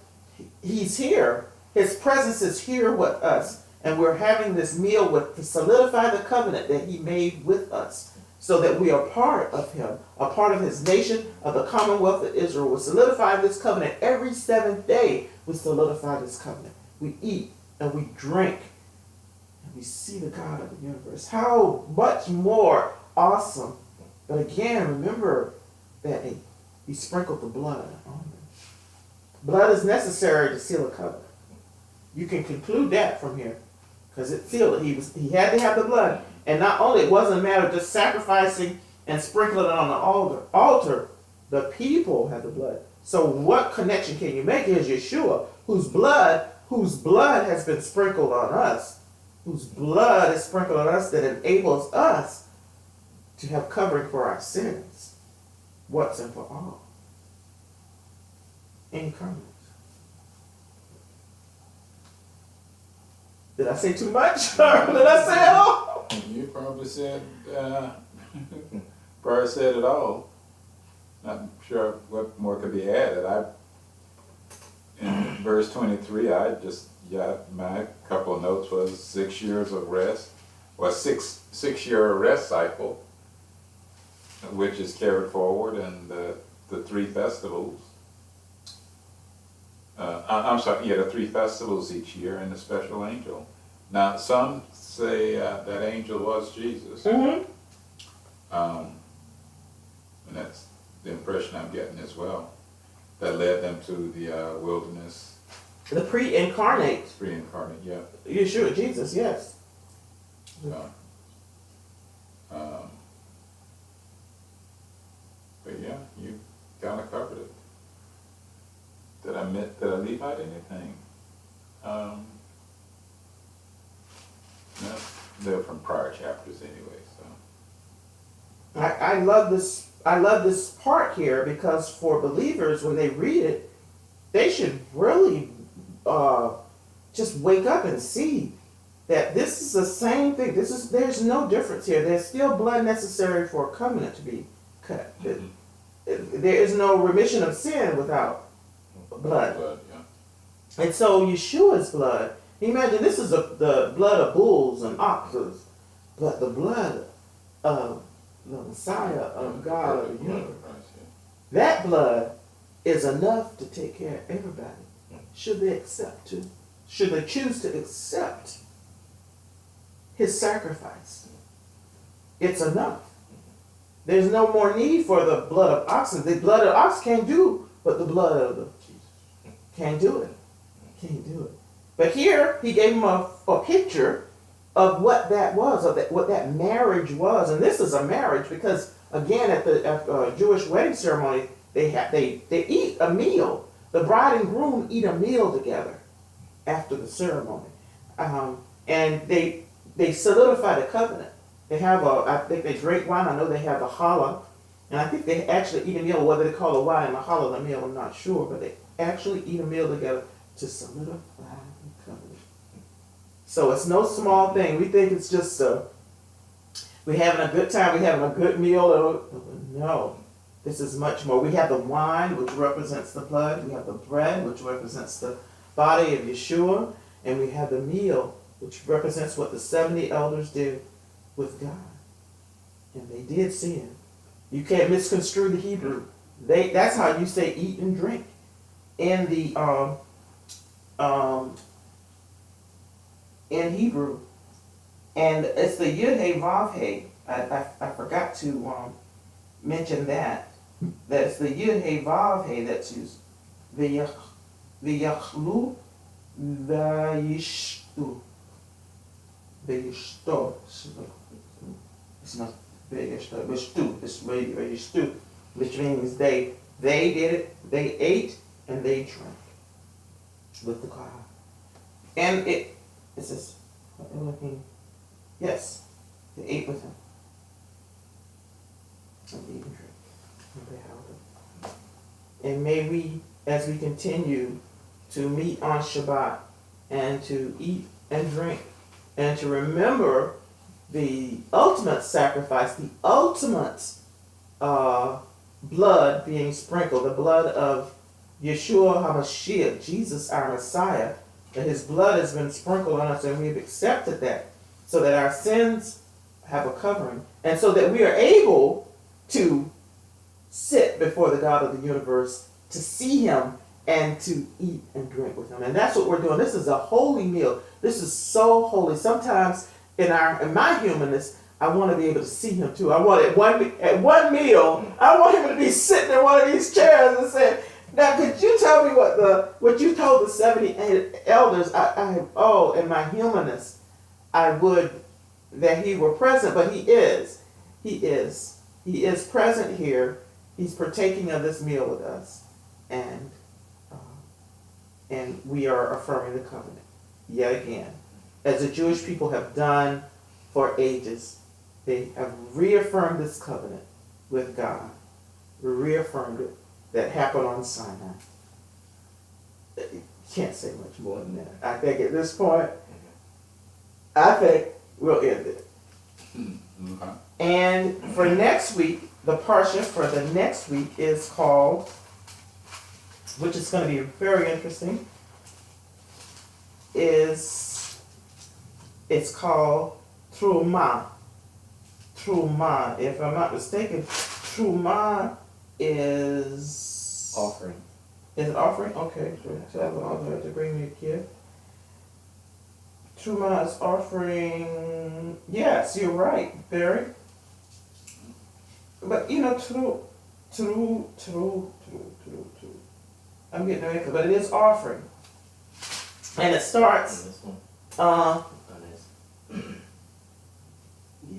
He's here, His presence is here with us, and we're having this meal to solidify the covenant that He made with us. so that we are part of him, a part of his nation, of the commonwealth of Israel. We solidify this covenant every seventh day. We solidify this covenant. We eat and we drink and we see the God of the universe. How much more awesome. But again, remember that he sprinkled the blood on them. Blood is necessary to seal a covenant. You can conclude that from here, because it sealed it. He had to have the blood. And not only, it wasn't a matter of just sacrificing and sprinkling it on the altar. The people had the blood. So what connection can you make? Here's Yeshua, whose blood has been sprinkled on us, whose blood is sprinkled on us that enables us to have covering for our sins, once and for all. Any comments? Did I say too much? Or did I say it all? You probably said, probably said it all. Not sure what more could be added. In verse 23, my couple of notes was 6 years of rest, or six-year rest cycle, which is carried forward in the three festivals. The three festivals each year and the special angel. Now, some say that angel was Jesus. Mm-hmm. And that's the impression I'm getting as well. That led them to the wilderness. The pre-incarnate. Pre-incarnate, yeah. Yeshua, Jesus, yes. So, but yeah, you kind of covered it. Did I leave out anything? No, they're from prior chapters anyway, so. I love this part here, because for believers, when they read it, they should really just wake up and see that this is the same thing. There's no difference here. There's still blood necessary for a covenant to be cut. There is no remission of sin without blood. Yeah. And so Yeshua's blood, imagine this is the blood of bulls and oxes, but the blood of the Messiah of God of the universe. That blood is enough to take care of everybody. Should they choose to accept his sacrifice, it's enough. There's no more need for the blood of oxen. The blood of ox can't do what the blood of the Jesus can't do it. Can't do it. But here he gave him a picture of what that was, of what that marriage was. And this is a marriage because, again, at the Jewish wedding ceremony, they eat a meal. The bride and groom eat a meal together after the ceremony. And they solidify the covenant. They have I think they drink wine. I know they have a challah. And I think they actually eat a meal, whether they call the wine a challah the meal, I'm not sure. But they actually eat a meal together to solidify the covenant. So it's no small thing. We think it's just we're having a good time, we're having a good meal. No, this is much more. We have the wine, which represents the blood. We have the bread, which represents the body of Yeshua. And we have the meal, which represents what the 70 elders did with God. And they did sin. You can't misconstrue the Hebrew. That's how you say eat and drink. In the in Hebrew. And it's the Yud He Vav He. I forgot to mention that. That's the Yud He Vav He that's used. V'yachlu v'yishtu. V'yishto. It's not v'yishto. V'yishtu. It's v'yishtu. Which means they did it. They ate and they drank with the God. And it says, yes, they ate with him. And they ate and drank. And may we, as we continue to meet on Shabbat and to eat and drink and to remember the ultimate sacrifice, the ultimate blood being sprinkled, the blood of Yeshua HaMashiach, Jesus our Messiah, that his blood has been sprinkled on us and we've accepted that, so that our sins have a covering, and so that we are able to sit before the God of the universe, to see him and to eat and drink with him. And that's what we're doing. This is a holy meal. This is so holy. Sometimes in my humanness, I want to be able to see him too. I want at one meal, I want him to be sitting in one of these chairs and say, now could you tell me what you told the 70 elders? In my humanness, I would that he were present, but he is. He is present here. He's partaking of this meal with us, and we are affirming the covenant yet again, as the Jewish people have done for ages. They have reaffirmed this covenant with God. Reaffirmed it. That happened on Sinai. You can't say much more than that. I think at this point, I think we'll end it. Okay. And for next week, the Parsha for the next week is called, which is going to be very interesting, it's called Truma. Truma. If I'm not mistaken, Truma is... Offering. Is it offering? Okay. So tell the author to bring me a gift. Truma is offering... Yes, you're right, Barry. But, true. I'm getting away from it, but it is offering. And it starts... This one?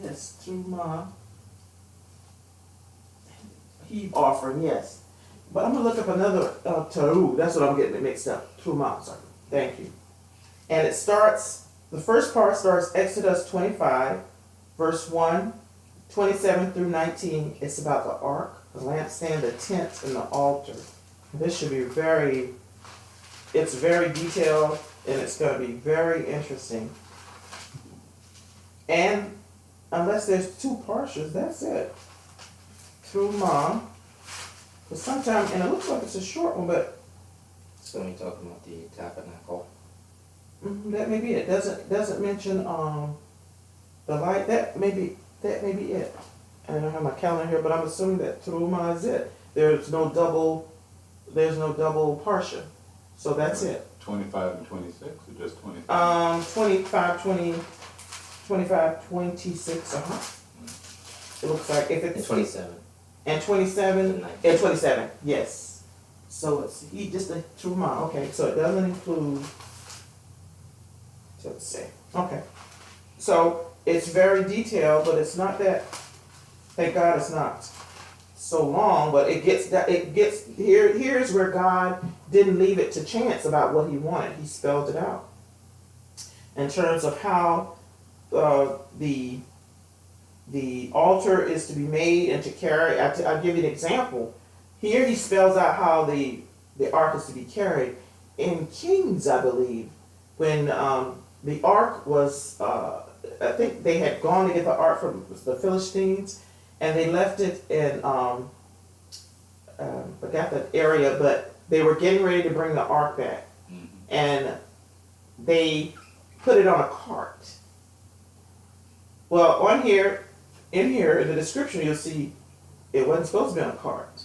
Yes, Truma. Heave offering, yes. But I'm going to look up another Taru. That's what I'm getting it mixed up. Truma, sorry. Thank you. And it starts, the first part starts Exodus 25, verse 1, 27 through 19. It's about the ark, the lampstand, the tent, and the altar. This should be it's very detailed, and it's going to be very interesting. And unless there's two parshas, that's it. Truma. But sometimes, and it looks like it's a short one, but It's going to be talking about the tabernacle. that may be it. Doesn't mention the light. That may be it. I don't have my calendar here, but I'm assuming that Truma is it. There's no double parsha, so that's it. 25 and 26, or just 25? 25, 26. It looks like if it's And 27. and 27 And 19. and 27. Yes. So it's just a Truma. Okay, so it doesn't include. So let's see. Okay. So it's very detailed, but it's not that. Thank God it's not so long, but it gets here. Here's where God didn't leave it to chance about what He wanted. He spelled it out in terms of how the altar is to be made and to carry. I'll give you an example. Here He spells out how the ark is to be carried. In Kings, I believe, when the ark was, I think they had gone to get the ark from the Philistines, and they left it in, forgot that area, but they were getting ready to bring the ark back. Mhm. And they put it on a cart. Well, in here, in the description, you'll see it wasn't supposed to be on a cart.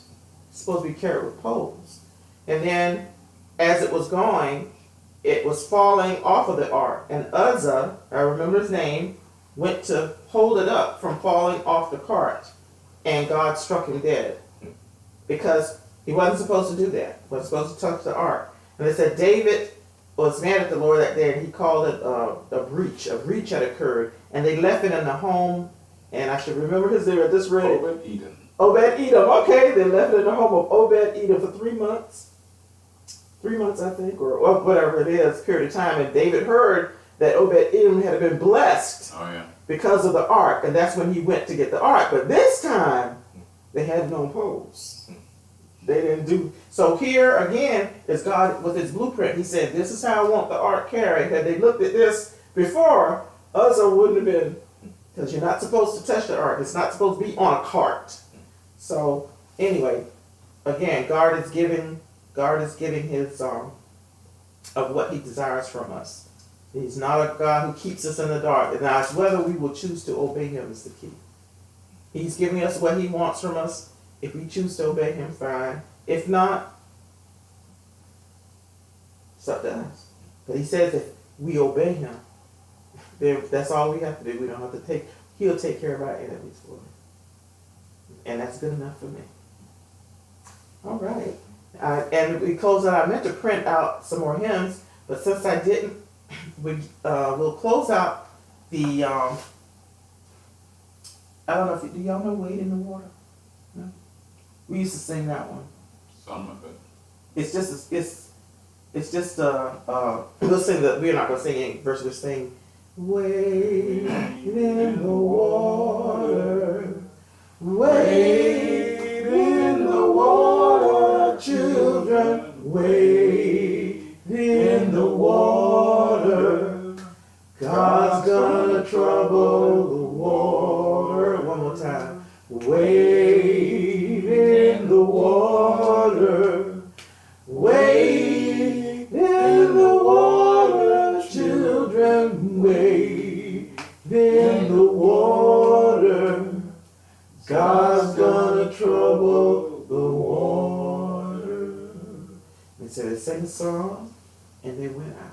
It's supposed to be carried with poles. And then, as it was going, it was falling off of the ark. And Uzzah, I remember his name, went to hold it up from falling off the cart. And God struck him dead. Because he wasn't supposed to do that. He wasn't supposed to touch the ark. And they said David was mad at the Lord that day, and he called it a breach. A breach had occurred. And they left it in the home, and I should remember his name at this rate. Obed-Edom. Obed-Edom, okay. They left it in the home of Obed-Edom for 3 months. 3 months, I think, or whatever it is, period of time. And David heard that Obed-Edom had been blessed because of the ark, and that's when he went to get the ark. But this time, they had no poles. They didn't do. So here again is God with His blueprint. He said, "This is how I want the ark carried." Had they looked at this before, Uzzah wouldn't have been, because you're not supposed to touch the ark. It's not supposed to be on a cart. So anyway, again, God is giving His of what He desires from us. He's not a God who keeps us in the dark. Now it's whether we will choose to obey him is the key. He's giving us what he wants from us. If we choose to obey him, fine. If not, it's up to us. But he says if we obey him, that's all we have to do. We don't have to he'll take care of our enemies for us. And that's good enough for me. All right. And we close out. I meant to print out some more hymns, but since I didn't, we'll close out the, I don't know do y'all know Wade in the Water? No? We used to sing that one. Some of it. It's just, we'll sing we're not going to sing any verse, we'll sing, Wade in the water, wade in the water, children, wade in the water. God's gonna trouble the water. One more time. Wade in the water, wade in the water, children, wade in the water. God's gonna trouble the water. And so they sang a song and they went out.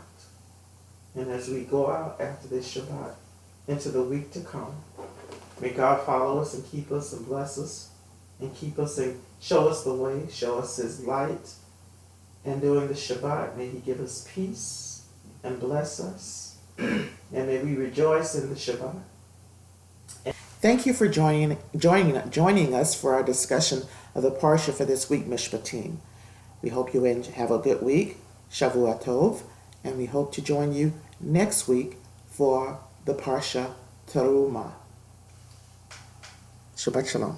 And as we go out after this Shabbat into the week to come, may God follow us and keep us and bless us and keep us and show us the way, show us his light. And during the Shabbat, may he give us peace and bless us. And may we rejoice in the Shabbat. Thank you for joining us for our discussion of the Parsha for this week, Mishpatim. We hope you have a good week, Shavua Tov, and we hope to join you next week for the Parsha Terumah. Shabbat Shalom.